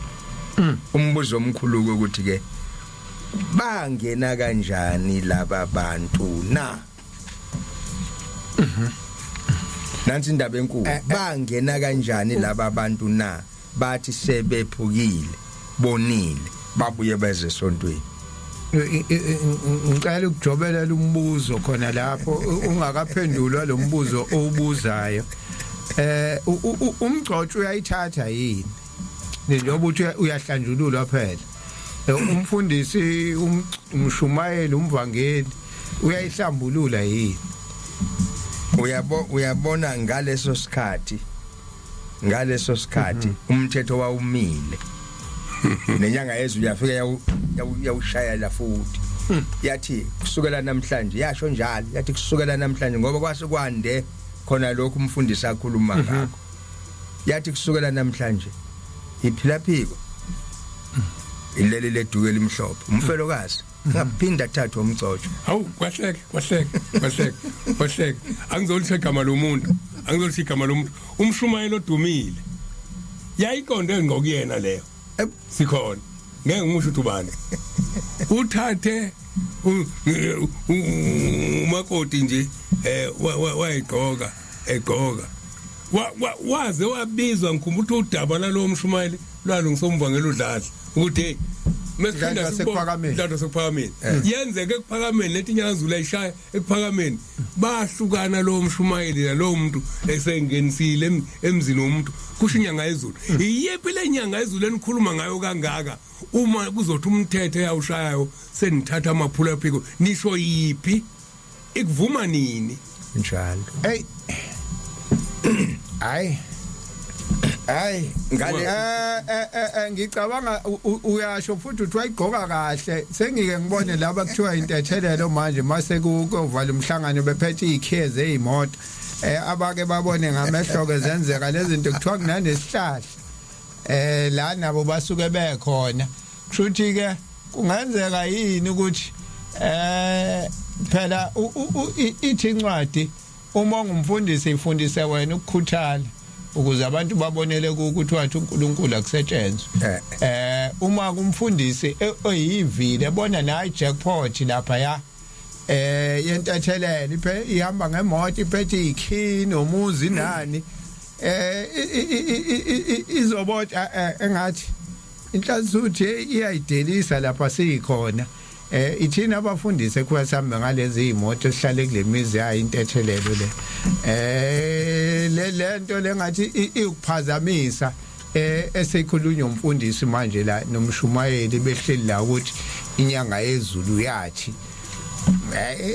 Umbuzo omkhulu ukuthi ke bangena kanjani laba bantu na? Nansi indaba enkulu. Bangena kanjani laba bantu na? Bathi sebephukile, bonile, babuye beze esontweni. Ngicela ukujobelela umbuzo khona lapho ungakaphendulwa lo mbuzo owubuzayo. Umgcotsho uyayithatha yini? Njengoba uthi uyahlanjululwa phela. Umfundisi umshumayeli umvangeli uyayihlambulula yini? Uyabona ngaleso sikhathi umthetho wawumile. Nenyanga yezwe uyafika yawushaya la futhi. Yathi kusukela namhlanje yasho njalo yathi kusukela namhlanje ngoba kwase kwande khona lokhu umfundisi akhuluma ngakho. Yathi kusukela namhlanje iphila phiko ileli leduke elimhlophe umfelokazi ngaphinda thatha umgcotsho. Hawu kwahleke angizolithi igama lomuntu umshumayelo odumile yayiqonde ngokuyena leyo sikhona ngeke ngisho ukuthi ubani uthathe umakoti nje wayigqoka waze wabizwa ngikhumbula udaba lalo mshumayeli lwalo ngisomvangela udladla ukuthi hey mesifunda sekuphakameni yenzeke ekuphakameni lethi inyangazulu ayishaya ekuphakameni bahlukana lo mshumayeli lo muntu esengenisile emzini womuntu kusho inyanga yezulu iyephi le nyanga yezulu enikhuluma ngayo kangaka uma kuzothi umthetho yawushayayo senithatha amaphula phiko nisho yiphi ikuvuma nini njalo Hayi ngale ngicabanga uyasho futhi uthi wayigqoka kahle sengike ngibone laba kuthiwa intethelelo manje mase kuvala umhlangano bephethe ikhezi ezimoto abake babone ngamehlo zenzeka lezi zinto kuthiwa kunanesihlahla la nabo basuke bekhona kushuthi ke kungenzeka yini ukuthi phela ithi incwadi uma ngumfundisi ifundise wena ukukhuthala ukuze abantu babonele ukuthi wathi uNkulunkulu akusetshenzwe uma kumfundisi oyivile bona nayi jackpot lapha ya yentethelelo ihamba ngemoto iphethe ikhi nomuzi nani izobotha engathi inhlansuthi iyayidelisa lapha sikhona ithina abafundisi ekuyasambe ngalezi imoto esihlale kule mizi yayo intethelelo le lento lengathi ikuphazamisa esekhulunywa umfundisi manje la nomshumayeli behleli la ukuthi inyanga yezulu yathi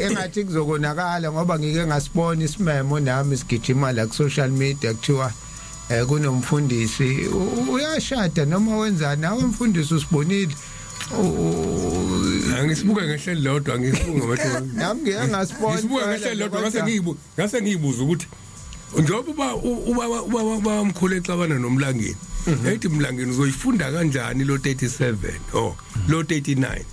engathi kuzokonakala ngoba ngike ngasibona isimemo nami sigijima la ku social media kuthiwa kunomfundisi uyashada noma wenzani nawe umfundisi usibonile angisibuka ngehlelo lodwa ngisibuka bathu nami ngeke ngasibona ngisibuka ngehlelo lodwa ngase ngiyibuza ukuthi njengoba uba mkhulu exabana nomlangeni ethi mlangeni uzoyifunda kanjani lo 37 lo 39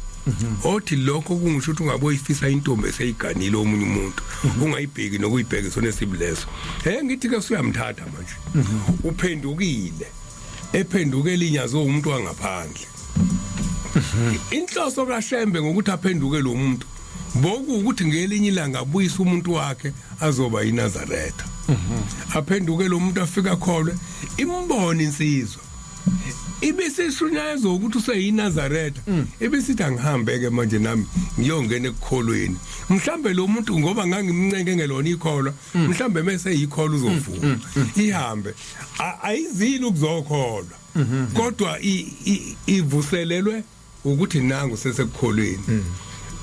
othi lokho kungisho ukuthi ungaboyifisa intombi eseyiganile omunye umuntu ungayibheki nokuyibheka sona esibileso ngithi ke usuyamthatha manje uphendukile ephendukele inyazo umuntu wangaphandle inhloso kaShembe ngokuthi aphenduke lo muntu boku ukuthi ngelinye ilanga abuyisa umuntu wakhe azoba yiNazaretha aphenduke lo muntu afika kholwe imbone insizwa ibisishunyazo ukuthi useyiNazaretha ibisithi angihambe ke manje nami ngiyongena ekukholweni mhlambe lo muntu ngoba ngangimncenge ngelona ikholwa mhlambe mase yikholwa uzovuka ihambe ayizili ukuzokholwa kodwa ivuselelwe ukuthi nangu sesekukholweni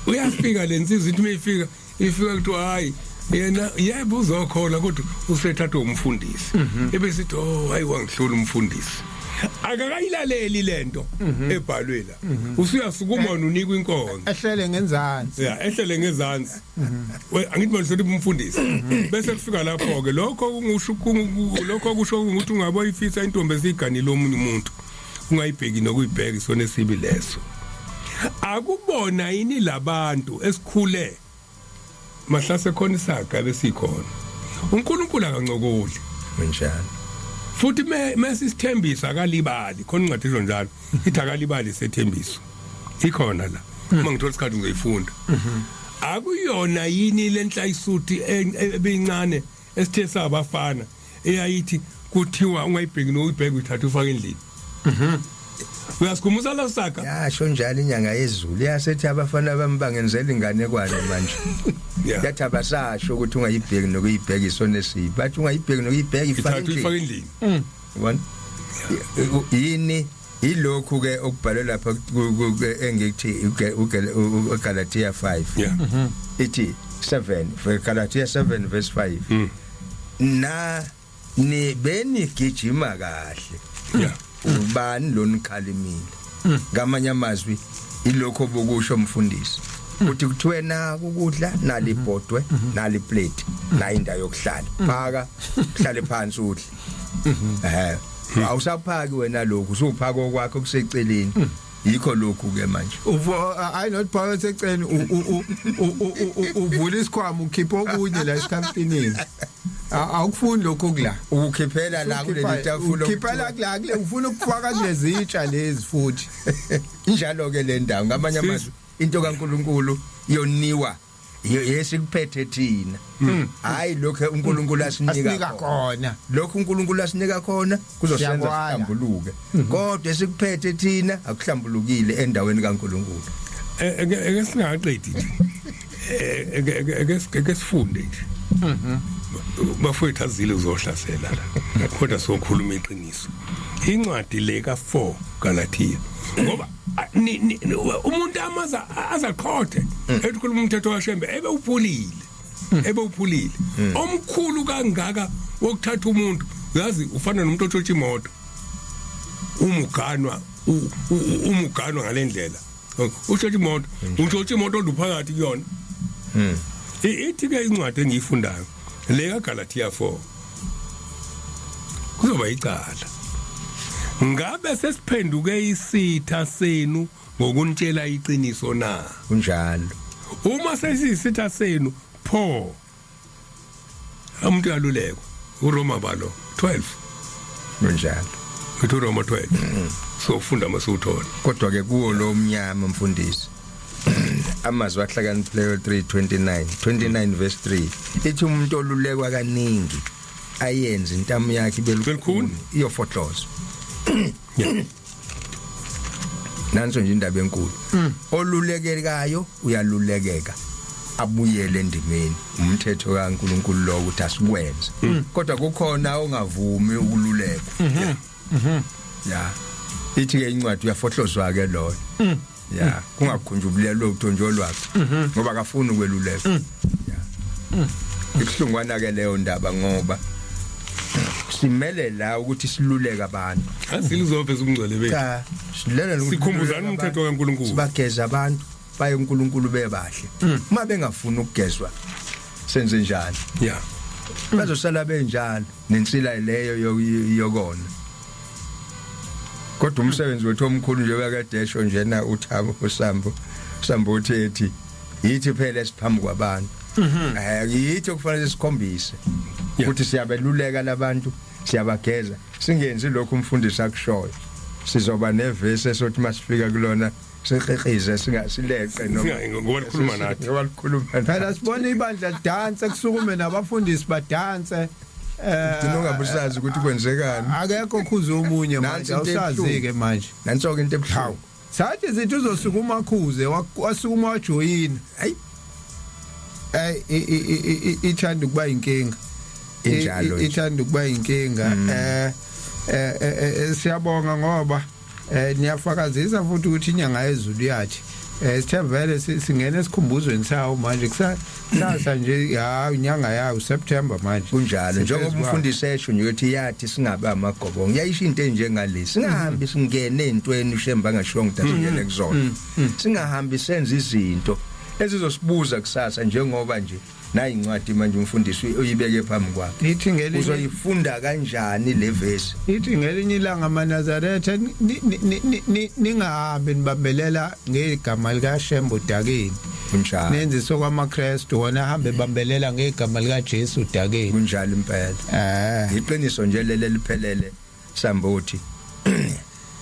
uyafika lensizwa ithi mayifika kuthi hayi yena yebo uzokhola kodwa usethatha umfundisi ebesithi hayi wangihlula umfundisi akakayilaleli lento ebhalwe la usuyasukuma unikwa inkonzo ehlele ngenzansi ehlele ngezansi angithi manje umfundisi bese kufika lapho ke lokho kusho ukuthi ungaboyifisa intombi eziganile omunye umuntu ungayibheki nokuyibheka isona esibi leso akubona yini labantu esikhule mahlase khona isaga besikhona uNkulunkulu akancokoli njalo futhi mesisithembisa akalibali khona incwadi isho njalo ithi akalibali sethembiso ikhona la uma ngithola isikhathi ngizoyifunda akuyona yini lenhlayisuthi ebincane esithe sabafana eyayithi kuthiwa ungayibheki noyibheki uthatha ufaka endlini uyasikhumusa la saka yasho njalo inyanga yezulu yasethi abafana bami bangenzela inganekwane manje yathi abasasho ukuthi ungayibheki nokuyibheka isone sibi bathi ungayibheki nokuyibheka ifaka endlini yabona yini ilokhu ke okubhalwe lapha engikuthi uGalatia 5 ithi 7 Galatia 7 verse 5 na ni beni gijima kahle ubani lonikhalimile ngamanye amazwi ilokho bokusho umfundisi uthi kuthiwena ukudla nalibhodwe naliplate la indawo yokuhlala phaka uhlale phansi udle awusaphaki wena lokhu usuphaka okwakho kuseceleni yikho lokhu ke manje I not power seceleni uvula isikhwama ukhipha okunye la esikhamtinini awukufuni lokho kula ukukhiphela la kuleli tafula ukhiphela kula kule ufuna ukufaka kulezi itsha lezi futhi injalo ke le ndawo ngamanye amazwi into kaNkuluNkulu yoniwa yesikuphethe thina hayi lokho uNkulunkulu asinika khona lokho uNkulunkulu asinika khona kuzosenza sihlambuluke kodwa esikuphethe thina akuhlambulukile endaweni kaNkulunkulu eke singaqedi nje eke sifunde nje bafowethu azile uzohlasela la kodwa sokhuluma iqiniso incwadi le ka4 Galatia ngoba umuntu azaqhothe ethi umthetho washembe ebe uphulile omkhulu kangaka wokuthatha umuntu yazi ufana nomuntu otshotha imoto umuganwa ngalendlela utshotha imoto utshotha imoto oluphakathi kuyona ithi ke incwadi engiyifundayo le kaGalatia 4 kuzoba icala ngabe sesiphenduke isitha senu ngokunitshela iqiniso na kunjalo uma sesisitha senu pho umuntu yaluleko uRoma balo 12 kunjalo uthi Roma 12 so ufunda masuthola kodwa ke kuwo lo mnyama mfundisi amazwi ahlakaniphileyo 3:29 verse 3 ithi umuntu olulekwa kaningi ayenze intamo yakhe belukhuni iyofohloza nanso nje indaba enkulu olulekekayo uyalulekeka abuyele endimeni umthetho kaNkuluNkulu lo ukuthi asikwenze kodwa kukhona ongavumi ukululeka ya ithi ke incwadi uyafohlozwa ke lo ya kungakhunjubulelo uthonjo lwakhe ngoba akafuni ukweluleka ya ibuhlungwana ke leyo ndaba ngoba simele la ukuthi siluleke abantu asilizophe sokungcwele bethu cha silela ukuthi sikhumbuzana umthetho kaNkuluNkulu sibageza abantu baye uNkulunkulu bebahle uma bengafuni ukugezwa senze njani ya bazosala benjalo nensila leyo yokona kodwa umsebenzi wethu omkhulu nje wakadesho njena uThabo uSambo uthethi yithi phela esiphambi kwabantu yithi okufanele sikhombise ukuthi siyabeluleka labantu siyabageza singenzi lokho umfundisi akushoyo sizoba nevesi esothi masifika kulona siqeqize singasileqe ngoba likhuluma nathi phela sibona ibandla lidansa kusukume nabafundisi badanse ungabusazi ukuthi kwenzekani akekho khuza omunye manje awusazi-ke manje nanso-ke into ebuhlungu sathi zithi uzosukuma khuze wasukuma wajoyina hayi ithanda ukuba inkinga injalo ithanda ukuba inkinga siyabonga ngoba niyafakazisa futhi ukuthi inyanga yezulu yathi sithe vele singena esikhumbuzweni sawo manje kusasa nje inyanga yawo September manje kunjalo njengoba umfundisi esho nje ukuthi yathi singabe amagobongo yayisho into enjengalesi singahambi singene entweni ushemba ngasho ngidasingene kuzona singahambi senza izinto ezizosibuza kusasa njengoba nje nayi incwadi manje umfundisi uyibeke phambi kwakhe Ithi ngelinye uzoyifunda kanjani le verse ithi ngelinye ilanga amaNazaretha ningahambi nibambelela ngegama lika Shembe udakeni kunjalo nenze sokwamaKristu wona ahambe bambelela ngegama lika Jesu udakeni kunjalo impela iqiniso nje leli liphelele sambothi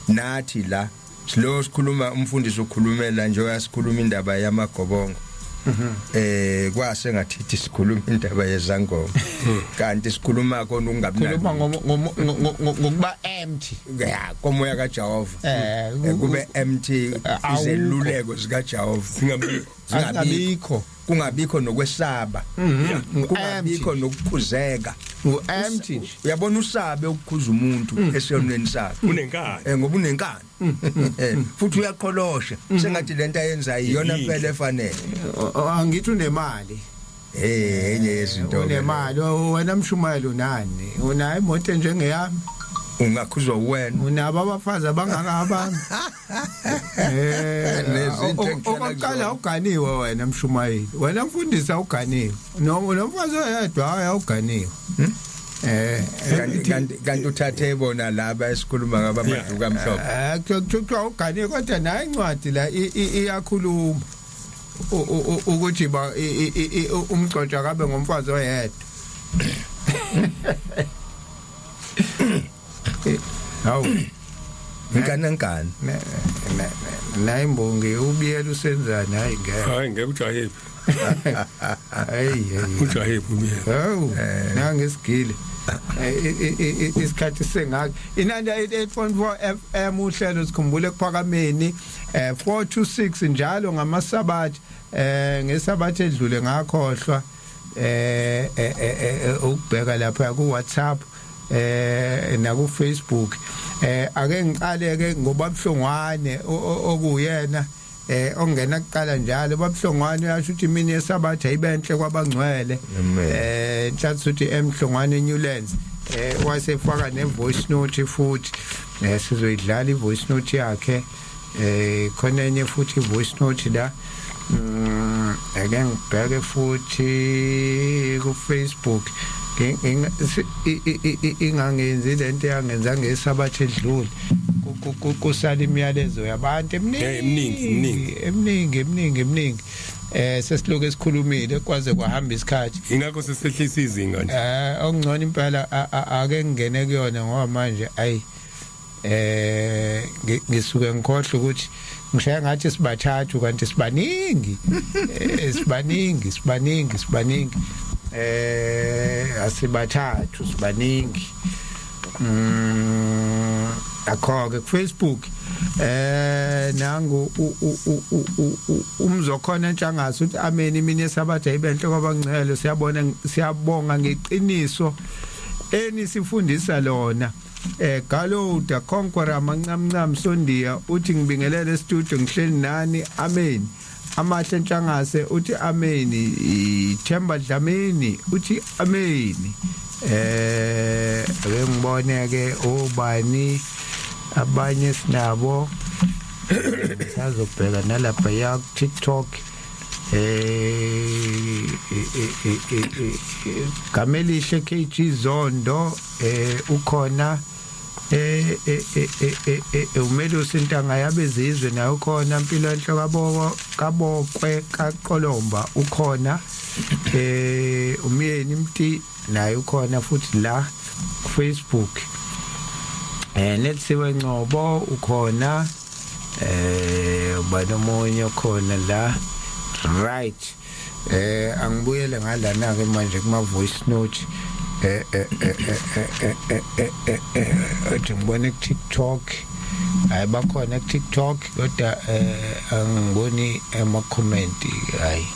nathi la silo sikhuluma umfundisi ukhulumela nje uyasikhuluma indaba yamagobongo kwase ngathithi sikhuluma indaba yezangoma kanti sikhuluma kona khuluma ngokuba empty komoya kaJehova kube empty izeluleko zika Jehova singabikho kungabikho nokwesaba kungabikho nokukhuzeka empty uyabona usabe ukukhuza umuntu esiyonweni sakhe unenkani ngoba unenkani futhi uyaqolosha sengathi lento ayenza iyona impela efanele angithi unemali enye yezinto unemali wena mshumayelo nani unayo imoto njengeyami ungakhuzwa uwena unabo abafazi abangakabanga oqala uganiwe wena mshumayeli wena mfundisa uganiwe nomfazi oyedwa awuganiwe kanti uthathe bona laba esikhuluma ngaba amaduka amhlophe kuthiwa uganiwe kodwa nayo incwadi la iyakhuluma ukuthi ba umgcotsha kabe ngomfazi oyedwa hawu ngani nayi mbongi ubiyela usenzana hayi ngeke ujahephi hey ujahephi ubiyela hawu nangesigile isikhathi sengaka inanda 88.4 FM uhlelo sikhumbule kuphakameni 426 njalo ngamasabathi ngesabathi edlule ngakhohlwa ukubheka lapha ku WhatsApp na ku Facebook ake ngiqale ke ngoba Buhlongwane okuyena ongena kuqala njalo babuhlongwane uyasho ukuthi mina yesabatha ibenhle kwabangcwele nhlathi uthi emhlongwane Newlands wasefaka ne voice note futhi sizoyidlala i voice note yakhe khona enye futhi voice note la ake ngibheke futhi ku Facebook ingangenzi lento yangenza ngesabatha edlule kusala imiyalezo yabantu eminingi sesiloku esikhulumile kwaze kwahamba isikhathi ingakho sesehlisa izinga nje okungcono impela ake ngene kuyona ngoba manje ayi ngisuke ngikhohle ukuthi ngishaya ngathi sibathathu kanti sibaningi sibaningi asibathathu sibaningi akho-ke ku Facebook nangu umzokhona Ntshangase uthi amen imini yesabatha ibenhle kwabangcwele siyabonga ngeqiniso enisifundisa lona Galoda Conqueror Mancamncam Sondiya uthi ngibingelele studio ngihleli nani amen amahle Ntshangase uthi amen Themba Dlamini uthi amen ake ngibone ke obani abanye sinabo sizobheka nalapha ya TikTok Kamelihle KG Zondo ukhona umelo sentanga yabezizwe naye ukhona impilo enhle kabokwe kaQolomba ukhona umyeni mti naye ukhona futhi la Facebook Lethiwe Ngcobo ukhona banomonye khona la right angibuyele ngalana ke manje kuma voice note ngibone ku TikTok hayi bakhona ku TikTok kodwa angiboni ama comment hayi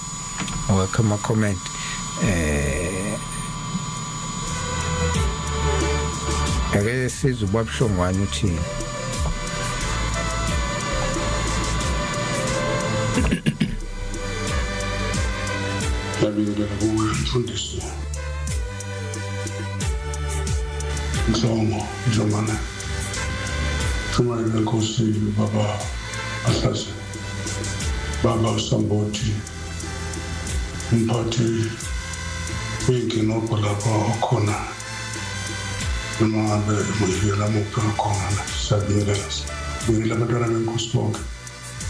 awekho ama comment ake sizuba Buhlongwane uthini Labingelela kuwe mfundisi Ngisongo njomane Shumayela Nkosi baba Ahlase baba Sambothi umphathi wey'nkinobho lapho okhona noma ngabe uyihila muphi khona siyabingelela sibingelela abantwana benkosi bonke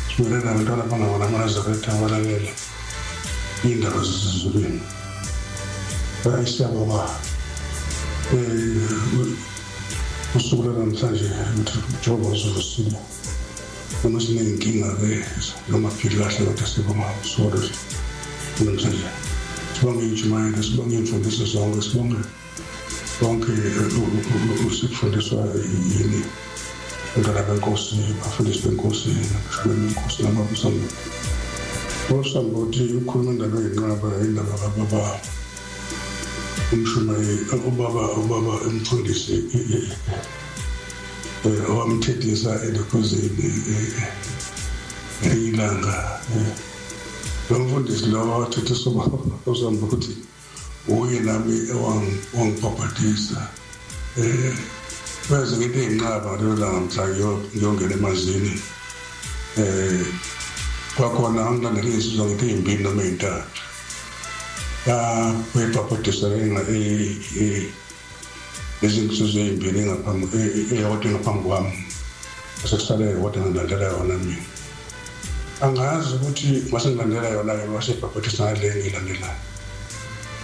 sibingelela abantwana abangabona amaNazaretha abalalele iy'ndaba zasezulwini siyabonga usuku lwanamhlanje ukuthi uJehova uzosile noma siney'nkinga-ke noma phili kahle kodwa sibonga usuku namhlanje sibonge intshumayelo sibonge iy'mfundiso zonke sibonge bonke sikufundiswa yini abantwana benkosi abafundisi benkosi nabashukeli benkosi namabusambo usambothi ukhuluma indaba ey'nqaba indaba kababa umshumayeli ubaba umfundisi owamthethisa eLukhuzeni ilanga lo mfundisi lo wathethiswa usambo ukuthi uye nami ewangibhabhatisa bese ngithi ey'nqaba lelo langa mhla ngiyongena emazini kwakhona angilandele iy'nsizwa ngithi ey'mbili noma ey'ntathu uyibhabhatisa lezinsizwa ey'mbili eyodwa ngaphambi kwami sekusale kodwa ngilandela yona mina angazi ukuthi masengilandela yona-ke masebhabhathisa ngale ngiyilandelayo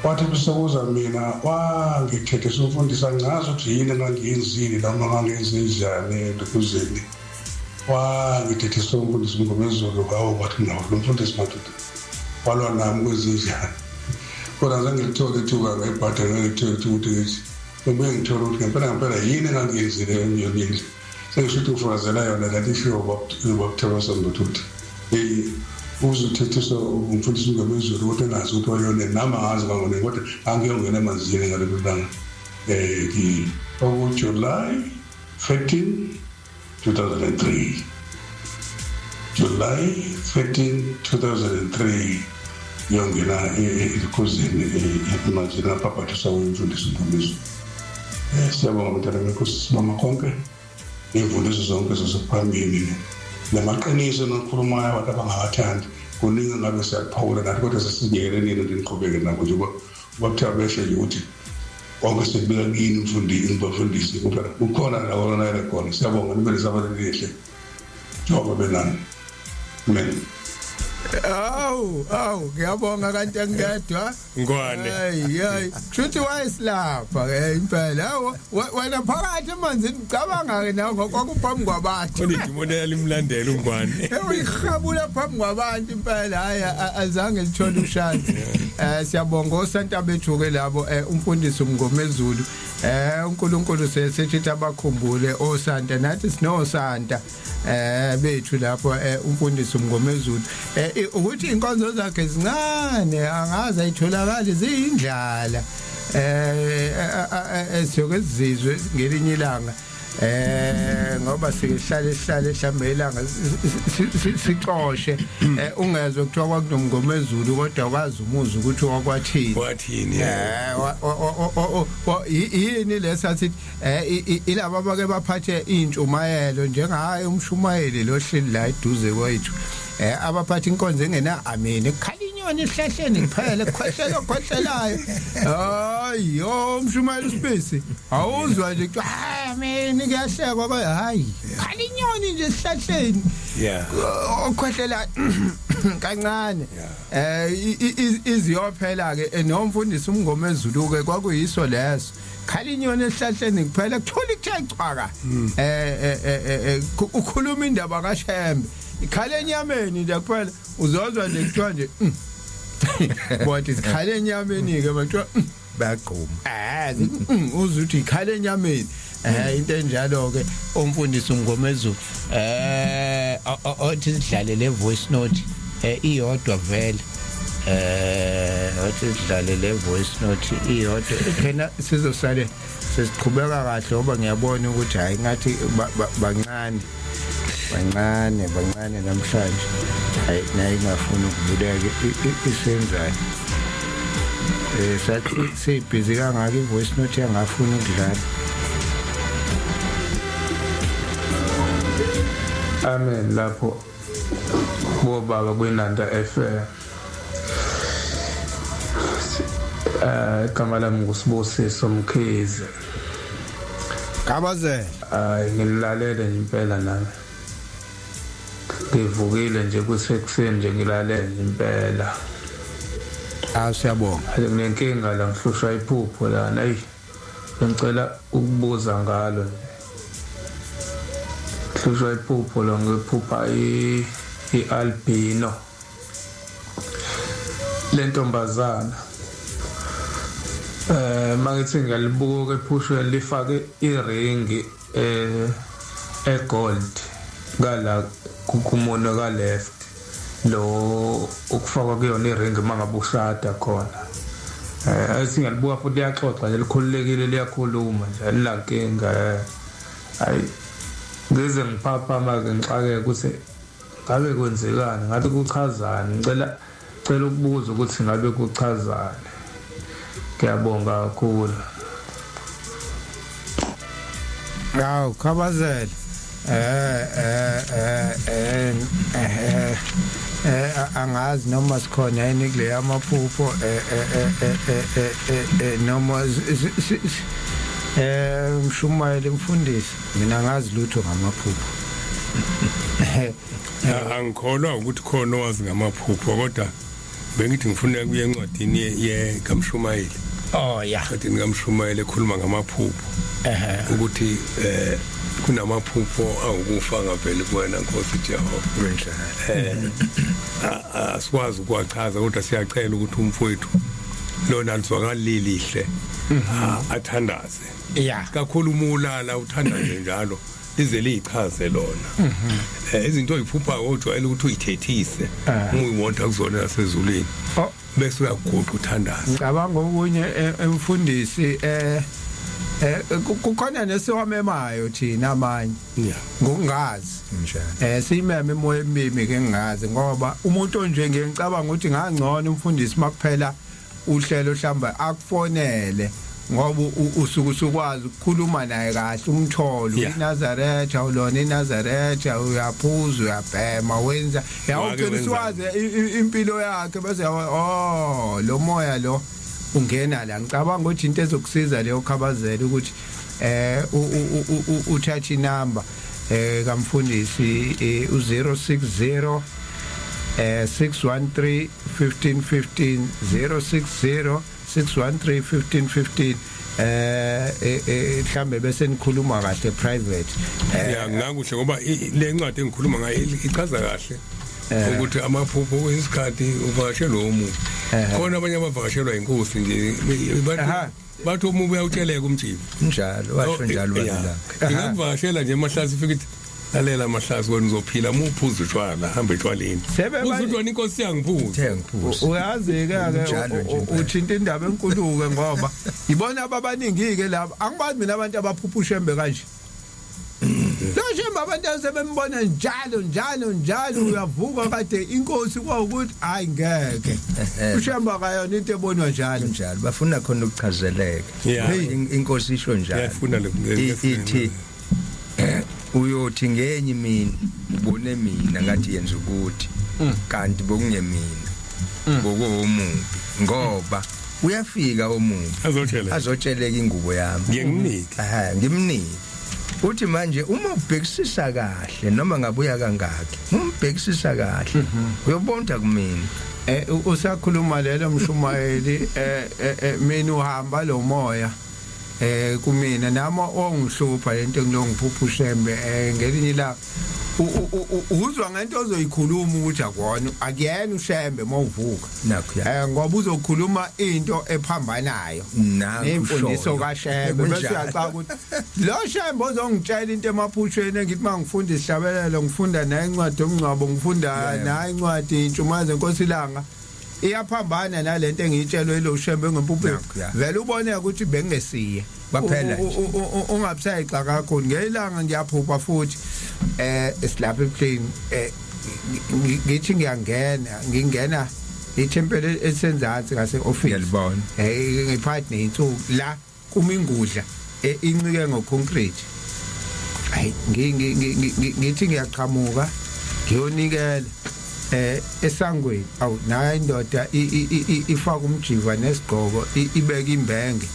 wathi besekuza mina wangithethisa umfundisi angazi ukuthi yini engangiyenzile noma ngangenze njani eLukhuzeni wangithethisa umfundisi ngomezulu kawo wathi nawo lo mfundisi madoda walwa nami kwezinjani kodwa zange ngilithole ithuba ngayibhada ngangithole ukuthi ngithi ngibuye ngithole ukuthi ngempela yini engangiyenzile emyonile sengisho ukuthi ufakazela yona lalisho yobabuthabasambothi ukuthi uzothethiswa umfundisi ngomezulu ukuthi engazi ukuthi wayone nami angazi kangone kodwa angiyongena emanzini ngalelo langa July 13, 2003 July 13, 2003 yongena eLukhuzeni emanzini apaphathisa umfundisi ngomezulu siyabonga abantwana benkosi sibonga konke iy'mfundiso zonke zasephambili namaqiniso nokukhulumayo abantu abangawathandi kuningi ngabe siyaphawula nathi kodwa sesiyekelelile ukuthi niqhubeke nabo njengoba ubabuthiwa besho nje ukuthi konke sekubeka kini bafundisi kukhona la onayele khona siyabonga nibe nesabalelihle Jehova benani amen. Awu ngiyabonga kanti angedwa ngwane hayi futhi wayesilapha ke impela wena phakathi emanzini ucabanga ke nawo kwakuphambi kwabantu idimoni yalimlandela ungwane uyikhabula phambi kwabantu impela hayi azange lithole ushansi siyabonga osanta bethu ke labo umfundisi umngomezulu uNkulunkulu sethi abakhumbule osanta nathi sinosanta bethu lapho umfundisi umngomezulu ukuthi inkonzo zakhe zincane angaze ayitholakala ziyindlala esiyokezizwe ngelinye ilanga ngoba sihlale mhlawumbe ilanga sicoshe ungezwe kuthiwa kwakunomngomezulu kodwa kwazi umuzi ukuthi wakwathini yini lesathi ilabo abake baphathe intshumayelo njengaye umshumayeli lo hleli la eduze kwethu abaphathi inkonzo engena amini khalinyoni esihlahleni kuphela khohlelayo hayo umshumayeli uSpisi awuzwa nje amini kuyahlekwa ke hayi khalinyoni nje esihlahleni okhohlela kancane iziyophela ke nomfundisi umngomezulu ke kwakuyiso leso khalinyoni esihlahleni kuphela kuthola ikuthecwaka ukhuluma indaba kaShembe ikhale enyameni nje kuphela uzozwa nje kuthiwa nje bathi ikhale enyameni ke bathiwa bayaqhuma uzuthi ikhale enyameni into enjalo ke umfundisi umngomezulu othi sidlale le voice note iyodwa vele othi sidlale le voice note iyodwa phela sizosale sesiqhubeka kahle ngoba ngiyabona ukuthi hayi ngathi bancane namhlanje hayi nayi ngafuna ukubuleka isenzayo sathi sibhizi kangaka ivoice note yangafuna ukudlala. Amen lapho bobaba kweNanda FM igama lami nguSibusiso Mkhize. Kabazela Ngilalele nje impela nami. Ngivukile nje kusekuseni nje ngilalele nje impela. siyabonga Nginenkinga la ngihlushwa iphupho lana ayi ngicela ukubuza ngalo nje. Ngihlushwa iphupho lo ngiphupha ialbino. Lentombazana mangithi ngalibuka ephushweni lifake iringi egold ngala kumono ka left lo ukufaka kuyona iringi mangabe ushada khona singalibuka futhi liyaxoxa nje likhululekile liyakhuluma nje lilankinga hayi ngize ngiphapha manje ngixake ukuthi ngabe kwenzekani ngabe kuchazani ngicela ukubuza ukuthi ngabe kuchazani. Ngiyabonga kakhulu. Hawu Kabazela angazi noma sikhona yini kule yamaphupho noma mshumayeli mfundisi mina ngazi lutho ngamaphupho. Angikholwa ukuthi khona owazi ngamaphupho kodwa bengithi ngifuna kuye encwadini yekamshumayeli. Yeah. Encwadini kaMshumayeli ekhuluma ngamaphupho. Ukuthi kunamaphupho awukufa ngavele kuwena Nkosi Jehova. Asikwazi ukwachaza kodwa siyacela ukuthi umfowethu lona lizwakali lihle athandaze. Yeah. Kakhulu umulala uthandaze njalo lize lichaze lona. Izinto eziphupha kodwa ukuthi uyithethise uyiwonta kuzona nasezulwini. Bese uyaguqa uthandaza. Ngicabanga okunye emfundisi kukhona nesiwamemayo thina amanye ngokungazi simeme emoya emimi ke ngingazi ngoba umuntu onjenge ngicabanga ukuthi ngangcono umfundisi makuphela uhlelo mhlamba akufonele ngoba usukwazi ukukhuluma naye kahle umtholo iNazaretha ulona iNazaretha uyaphuza uyabhema wenza yawuqiniswazi impilo yakhe bese lo moya lo ungena la ngicabanga ukuthi into ezokusiza leyo Khabazela ukuthi uthatha inamba kamfundisi u060 613 1515 060 613 1515 mhlambe bese nikhuluma kahle private ngakuhle ngoba le ncwadi engikhuluma ngayo ichaza kahle ukuthi amaphupho kwesikhathi uvakashela umuntu khona abanye abavakashelwa inkosi nje bathi umubi uyawutsheleka umjini njalo washo njalo wena ngivakashela nje emahlasi ufike ithi lalela amahlasi wena uzophila muphuza utshwala hamba etshwaleni uzutwana inkosi yangiphuza uyazeke ke uthinta indaba enkuluke ngoba ibona ababaningi ke laba angibazi mina abantu abaphuphusha kanje Loshemba abantu asebembona njalo uyavuka kade inkosi kwaukuthi hayi ngeke ushemba kayona into ebonwa njalo bafuna khona ukuchazeleka inkosi isho njalo yafuna ithi uyothi ngenye imini ubone mina ngathi yenza ukuthi kanti bokungemina bokuwumubi ngoba uyafika omubi azotsheleka ingubo yami ngimnike uthi manje uma ubhekisisa kahle noma ngabuya kangaki umbhekisisa kahle uyobonda kumina usakhuluma lelo Mshumayeli mina uhamba lo moya kumina nami ongihlupha lento ngilongiphuphushe ngelinye la uzwa ngento ozoyikhuluma ukuthi akwona akuyena ushembe mawuvuka nakho ngoba uzokhuluma into ephambanayo nemfundiso kaShembe bese uyacaca ukuthi lo Shembe ozongitshela into emaphushweni engithi mangifunda isihlabelelo ngifunda naye incwadi omncwabo ngifunda naye incwadi intshumazo enkosilanga iyaphambana nalento engiyitshelwe lo Shembe ngempuphu vele ubone ukuthi bengesiye baphela ungabusayixa kakhulu ngelanga ngiyaphupha futhi esilapha eplane ngithi ngingena ithempeli esenzansi ngase office ngiyalibona ngiphathi neinsuku la kumingudla incike ngoconcrete hayi ngithi ngiyaqhamuka ngiyonikela esangweni awu nayo indoda ifaka umjiva nesigqoko ibeka imbenge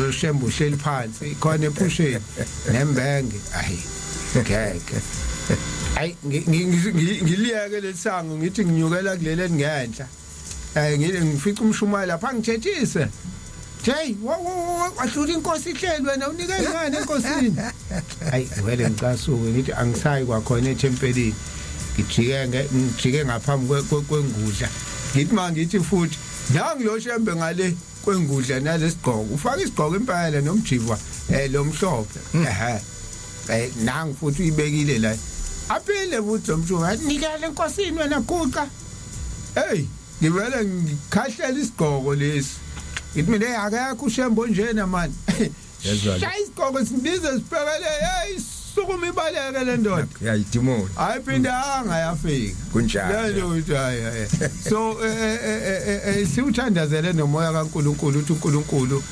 ushembu uhleli phansi khona ephusheni nembenge ayi ngeke ayi ngiliyeke lesango ngithi nginyukela kulele ngenhla ngifica umshumayela lapha ngithethise hey wahlula inkosi ihleli wena unikele ngane enkosini ayi vele ngicasuke ngithi angisayi kwakhona ethempelini ngijike ngaphambi kwengudla ngithi mangithi futhi nangilo shembe ngale kwengudla nalesigqoko ufaka isigqoko impela nomjivwa lomhlophe nangu futhi uyibekile la aphile futhi lomshuma nikele enkosini wena guqa hey ngivele ngikhahlela isigqoko lesi ngithi mina akekho ushembo njena mani Yazwa shaya isigqoko sibize sibhekele hey sukuma ibaleke le ndoda yayidimona ayiphinda angayafika kunjalo lelo uthi hayi so siwuthandazele nomoya kaNkuluNkulu uthi uNkulunkulu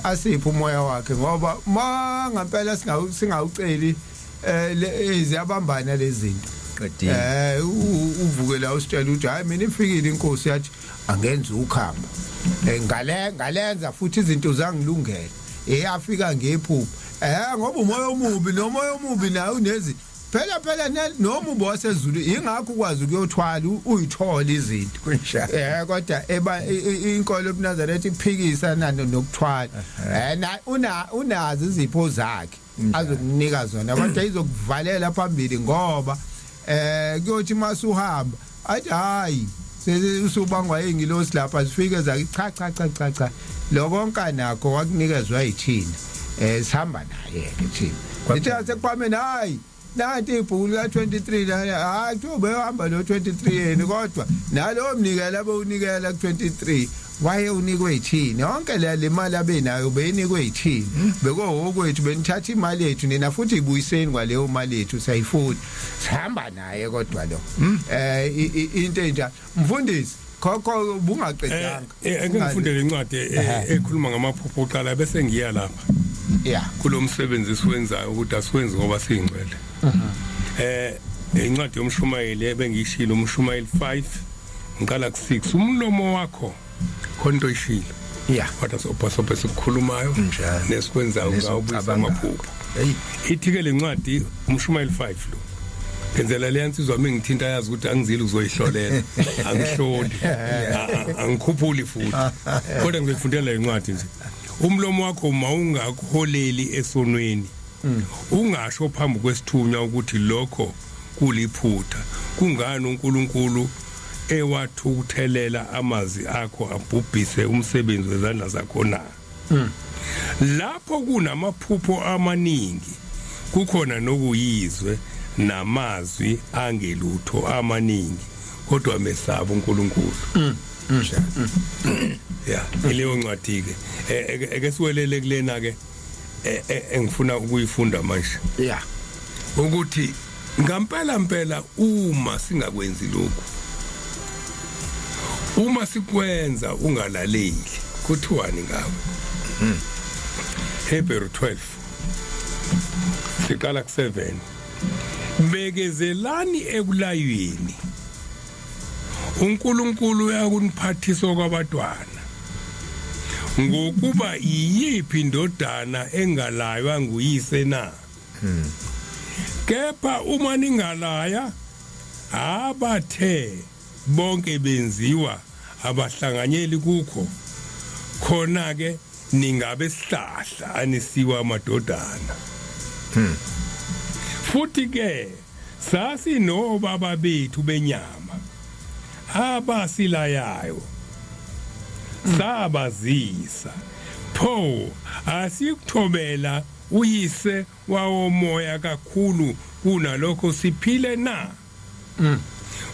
asiphe umoya wakhe ngoba mangampela singawuceli eziyabambana lezinto qedile uvuke la usitshela ukuthi hayi mina ifikile inkosi yathi angenza ukhambo ngalenza futhi izinto zangilungela eyafika ngephupho ngoba umoya omubi nayo unezi phela noma ubose ezulu ingakho ukwazi ukuyothwala uyithola izinto kunjalo kodwa inkolo eNazaretha iphikisa nokuthwala unazi izipho zakhe azokunika zona kodwa izokuvalela phambili ngoba kuyothi masuhamba athi hayi usubangwa ingilosi lapha sifike zathi cha lokonke nakho wakunikezwa yithina sihamba naye ke thina lithi asekwame hayi nathi ibhulu la 23 hayi kube uhamba lo 23 yeni kodwa nalo omnikela abawunikela ku 23 waye unikwe yithini yonke le mali abenayo beyinikwe yithini bekowokwethu benithatha imali yethu nina futhi ibuyiseni kwaleyo mali yethu sayifuna sihamba naye kodwa lo into enjalo mfundisi khokho bungaqedanga ake ngifundele incwadi ekhuluma ngamaphupho oqala bese ngiya lapha kulomsebenzi siwenzayo ukuthi asiwenzi ngoba singcwele incwadi yomshumayeli ebengishilo umshumayeli 5 ngiqala ku6 umlomo wakho khonto ishilo kodwa sophasophe sikhulumayo nesikwenzayo ngawubisa amaphupho ithi ke lencwadi umshumayeli 5 lo ngenzela le yansizwa mina ngithinta yazi ukuthi angizile uzoyihlolela angihloli angikhuphuli futhi kodwa ngizofundela incwadi nje umlomo wakho mawungakholeli esonweni ungasho phambi kwesithunywa ukuthi lokho kuliphutha kungani uNkulunkulu ewathukuthelela amazwi akho abhubhise umsebenzi wezandla zakho na lapho kunamaphupho amaningi kukhona nokuyizwe namazwi angelutho amaningi kodwa mesaba uNkulunkulu ileyo ncwadi ke eke siwelele kulena ke engifuna ukuyifunda manje ukuthi ngampela uma singakwenzi lokho uma sikwenza ungalaleli kuthiwani ngawe Hebrew 12 siqala ku7 bekezelani ekulayweni uNkulunkulu uyakuniphathisa kwabantwana ngokuba iyiphi indodana engalaywa nguyise na kepha uma ningalaya abathe bonke benziwa abahlanganyeli kukho khona ke ningabe sihlahla anisiwa amadodana futhi ke sasi no baba bethu benyama abasilayayo sabazisa pho asikuthobela uyise wawomoya kakhulu kunalokho siphile na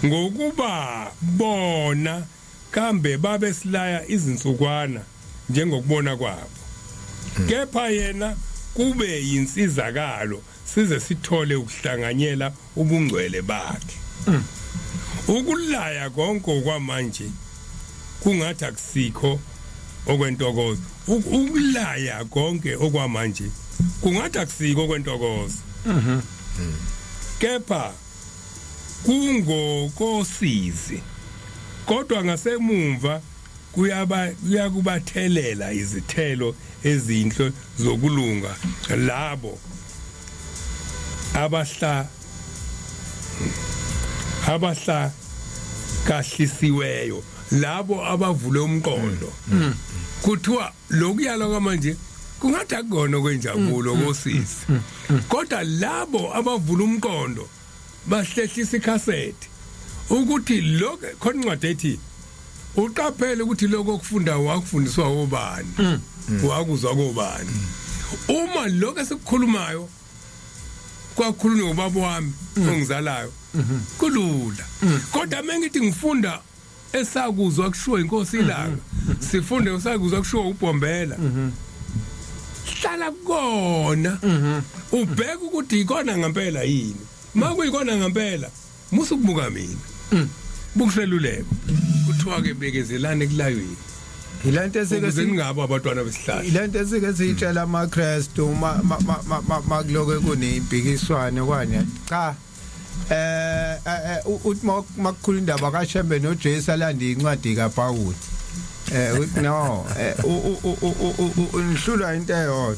ngokuba bona kambe babe silaya izinsukwana njengokubona kwabo kepha yena kube yinsizakalo size sithole ukuhlanganyela ubungcwele bakhe ukulaya konke kwamanje kungathi akusikho okwentokozo ukulaya konke okwamanje kungathi akusikho okwentokozo kepha kungokosizi kodwa ngasemumva kuyakubathelela izithelo ezinhle zokulunga labo abahla kahlisiweyo labo abavule umqondo kuthiwa lokuyala kwamanje kungathi akona kwenjabulo kosisi kodwa labo abavula umqondo bahlehlisa ikhasethi ukuthi lokho khona incwadi ethi uqaphele ukuthi lokho kufunda wakufundiswa obani wakuzwa kobani uma lokho esikukhulumayo kwakhulunywa ubaba wami ongizalayo kulula kodwa mengithi ngifunda esakuzwa kushiwo inkosi ilanga sifunde esakuzwa kushiwo uBhombela hlala kona ubheka ukuthi ikona ngempela yini makuyikona ngempela musukubuka mina bukuseluleko kuthiwa ke bekezelane kulayweni ilanto esike singabo abantwana besihlahla ilanto esike sitshela amaKristu makuloke kunempikiswano kwanye cha uthi makukhulu indaba kaShembe noJesu alanda incwadi kaPawuli no unhlula into eyodwa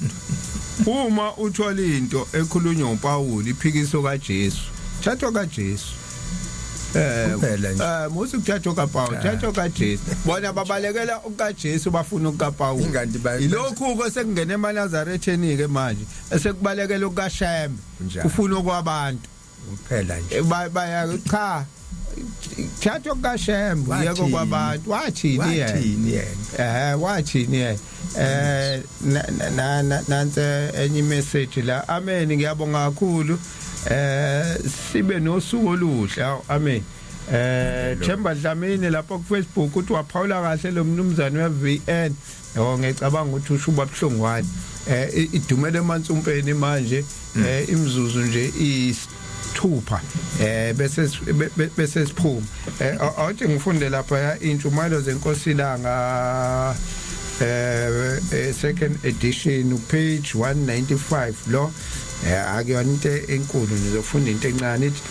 uma uthola into ekhulunywa uPawuli iphikiso kaJesu thathwa kaJesu kuphela nje musu kuthatha kaPawuli thatha kaJesu bona babalekela ukaJesu bafuna ukaPawuli ilokhu ke sekungena eNazarethenike ke manje esekubalekela ukaShembe ufuna okwabantu kuphela nje baya cha thatha kaShembe yeko kwabantu wathini yena wathini yena nanse enye message la amen ngiyabonga kakhulu sibe nosuku oluhle amen Themba Dlamini lapha ku Facebook uthi waphawula kahle lo mnumzane weVN ngicabanga ukuthi usho ubabhlungu wani idumele eMantsumpeni manje imzuzu nje isithupha bese siphuma awuthi ngifunde lapha intshumayelo zenkosi ilanga second edition page 195 lo akuyona into enkulu nizofunda into encane ithi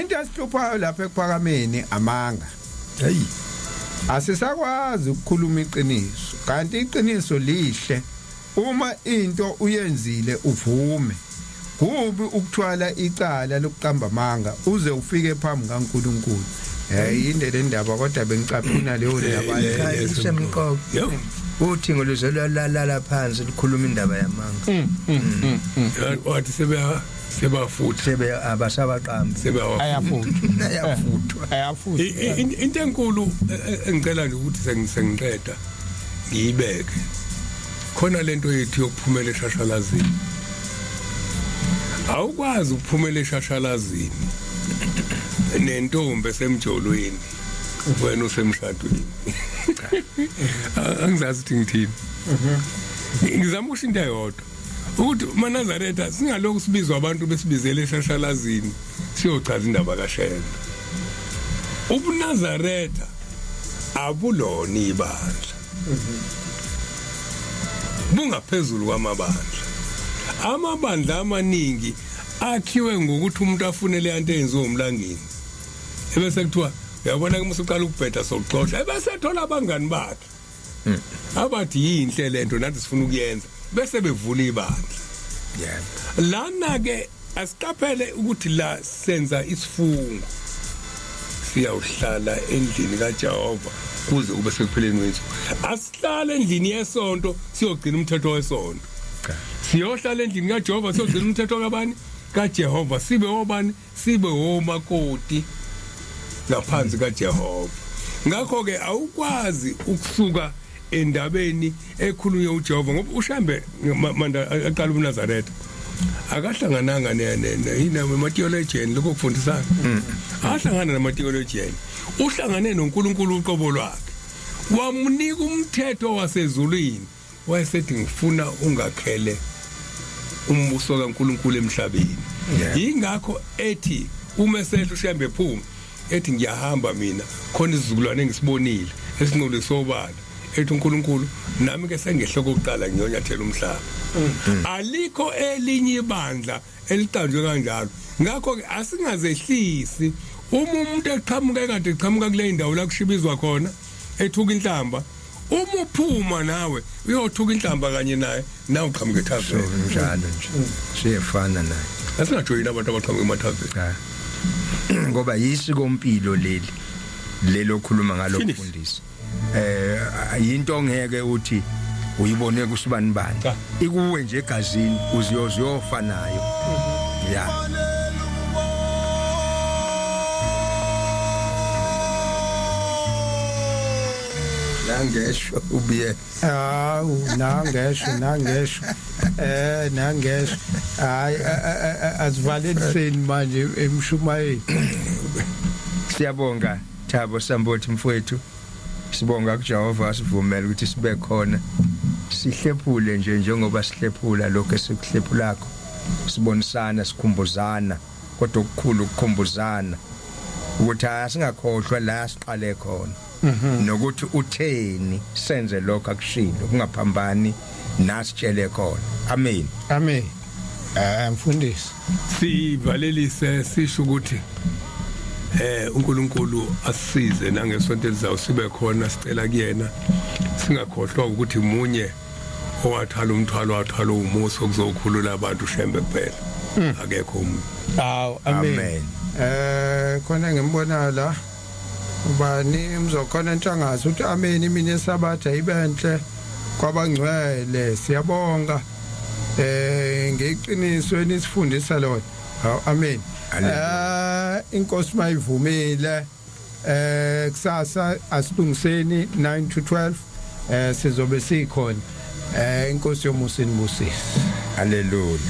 into esihluphayo lapha ekuphakameni amanga hey asisakwazi ukukhuluma iqiniso kanti iqiniso lihle uma into uyenzile uvume kubi ukuthwala icala lokuqamba amanga uze ufike phambi kaNkulunkulu yinde le ndaba kodwa bengicaphuna leyo ndaba isemqoko uthi ngoluzolala phansi likhuluma indaba yamanga wathi sebafutha sebe abasabaqamba ayafuthwa into enkulu engicela nje ukuthi sengiqeda ngiyibeke khona lento yethu yokuphumela eshashalazini awukwazi ukuphumela eshashalazini nentombi esemjolweni wena usemshadweni angizazi ukuthi ngithini ngizama ukusho into eyodwa ukuthi uManazaretha singalokhu sibizwa abantu besibizele eshashalazini siyochaza indaba kaShembe ubuNazaretha abulona ibandla bungaphezulu amabandla amaningi akhiwe ngokuthi umuntu afunele into eyenziwe umlangeni ebese kuthiwa uyabona ke musuqala ukubheda sokuxoxa ebese ethola abangani bakhe abathi yinhle lento nathi sifuna ukuyenza bese bevula ibandla lana ke asiqaphele ukuthi la senza isifungo siyawuhlala endlini kaJehova kuze kube sekupheleni wethu asihlala endlini yesonto siyogcina umthetho wesonto siyohlala endlini kaJehova siyogcina umthetho kabani kaJehova sibe obani sibe omakoti ngaphansi kaJehova ngakho ke awukwazi ukusuka endabeni ekhulunywa uJehova ngoba uShembe manje aqala uNazaretha akahlangananga namatheologian lokho kufundisana ahlangana namatheologian uhlangane noNkulunkulu uqobo lwakhe wamnika umthetho wasezulwini wayesethi ngifuna ungakhele umbuso kaNkulunkulu emhlabeni yingakho ethi uma sehla uShembe phuma ethi ngiyahamba mina khona isizukulwane engisibonile esinqule sobala ethi uNkulunkulu nami ke sengehloko okuqala ngiyonyathela umhlaba alikho elinye ibandla eliqanjwe kanjalo ngakho ke asingazehlisi umuntu eqhamuka kade eqhamuka kule ndawo la kushibizwa khona ethuka inhlamba uma uphuma nawe uyothuka inhlamba kanye naye nawe uqhamuka ethaveni njalo nje siyefana naye asingajoyina abantu abaqhamuka emathaveni ngoba yisiko impilo leli okhuluma ngalo mfundisi yinto ongeke uthi uyibone kusibani bani ikuwe nje egazini uziyofa nayo ya nangesho ubiye nangesho nangesho hayi asivaleni manje emshumayeni. Siyabonga Thabo Sambothi mfowethu, sibonga kuJehova sivumela ukuthi sibe khona sihlephule nje njengoba sihlephula lokho esikuhlephulako, sibonisana sikhumbuzana, kodwa okukhulu ukukhumbuzana ukuthi asingakhohlwa la siqale khona nokuthi utheni senze lokho akushilo kungaphambani nasitshele khona. Amen. Amen. Mfundisi sivalelise sisho ukuthi uNkulunkulu asisize nangesonto elizayo sibe khona sicela kuyena singakhohlwa ukuthi munye owathala umthwalo wathwala umuso okuzokhulula abantu shembe kuphela akekho umuntu. Amen. Khona ngembona la ubani mzokhona ntshangase uthi amen imini yesabatha ibenhle kwabangcwele siyabonga ngeqiniso enisifundisa lona. Amen. Inkosi mayivumile kusasa asilungiseni 9 to 12 sizobe sikhona inkosi yomusa inibusise. Hallelujah.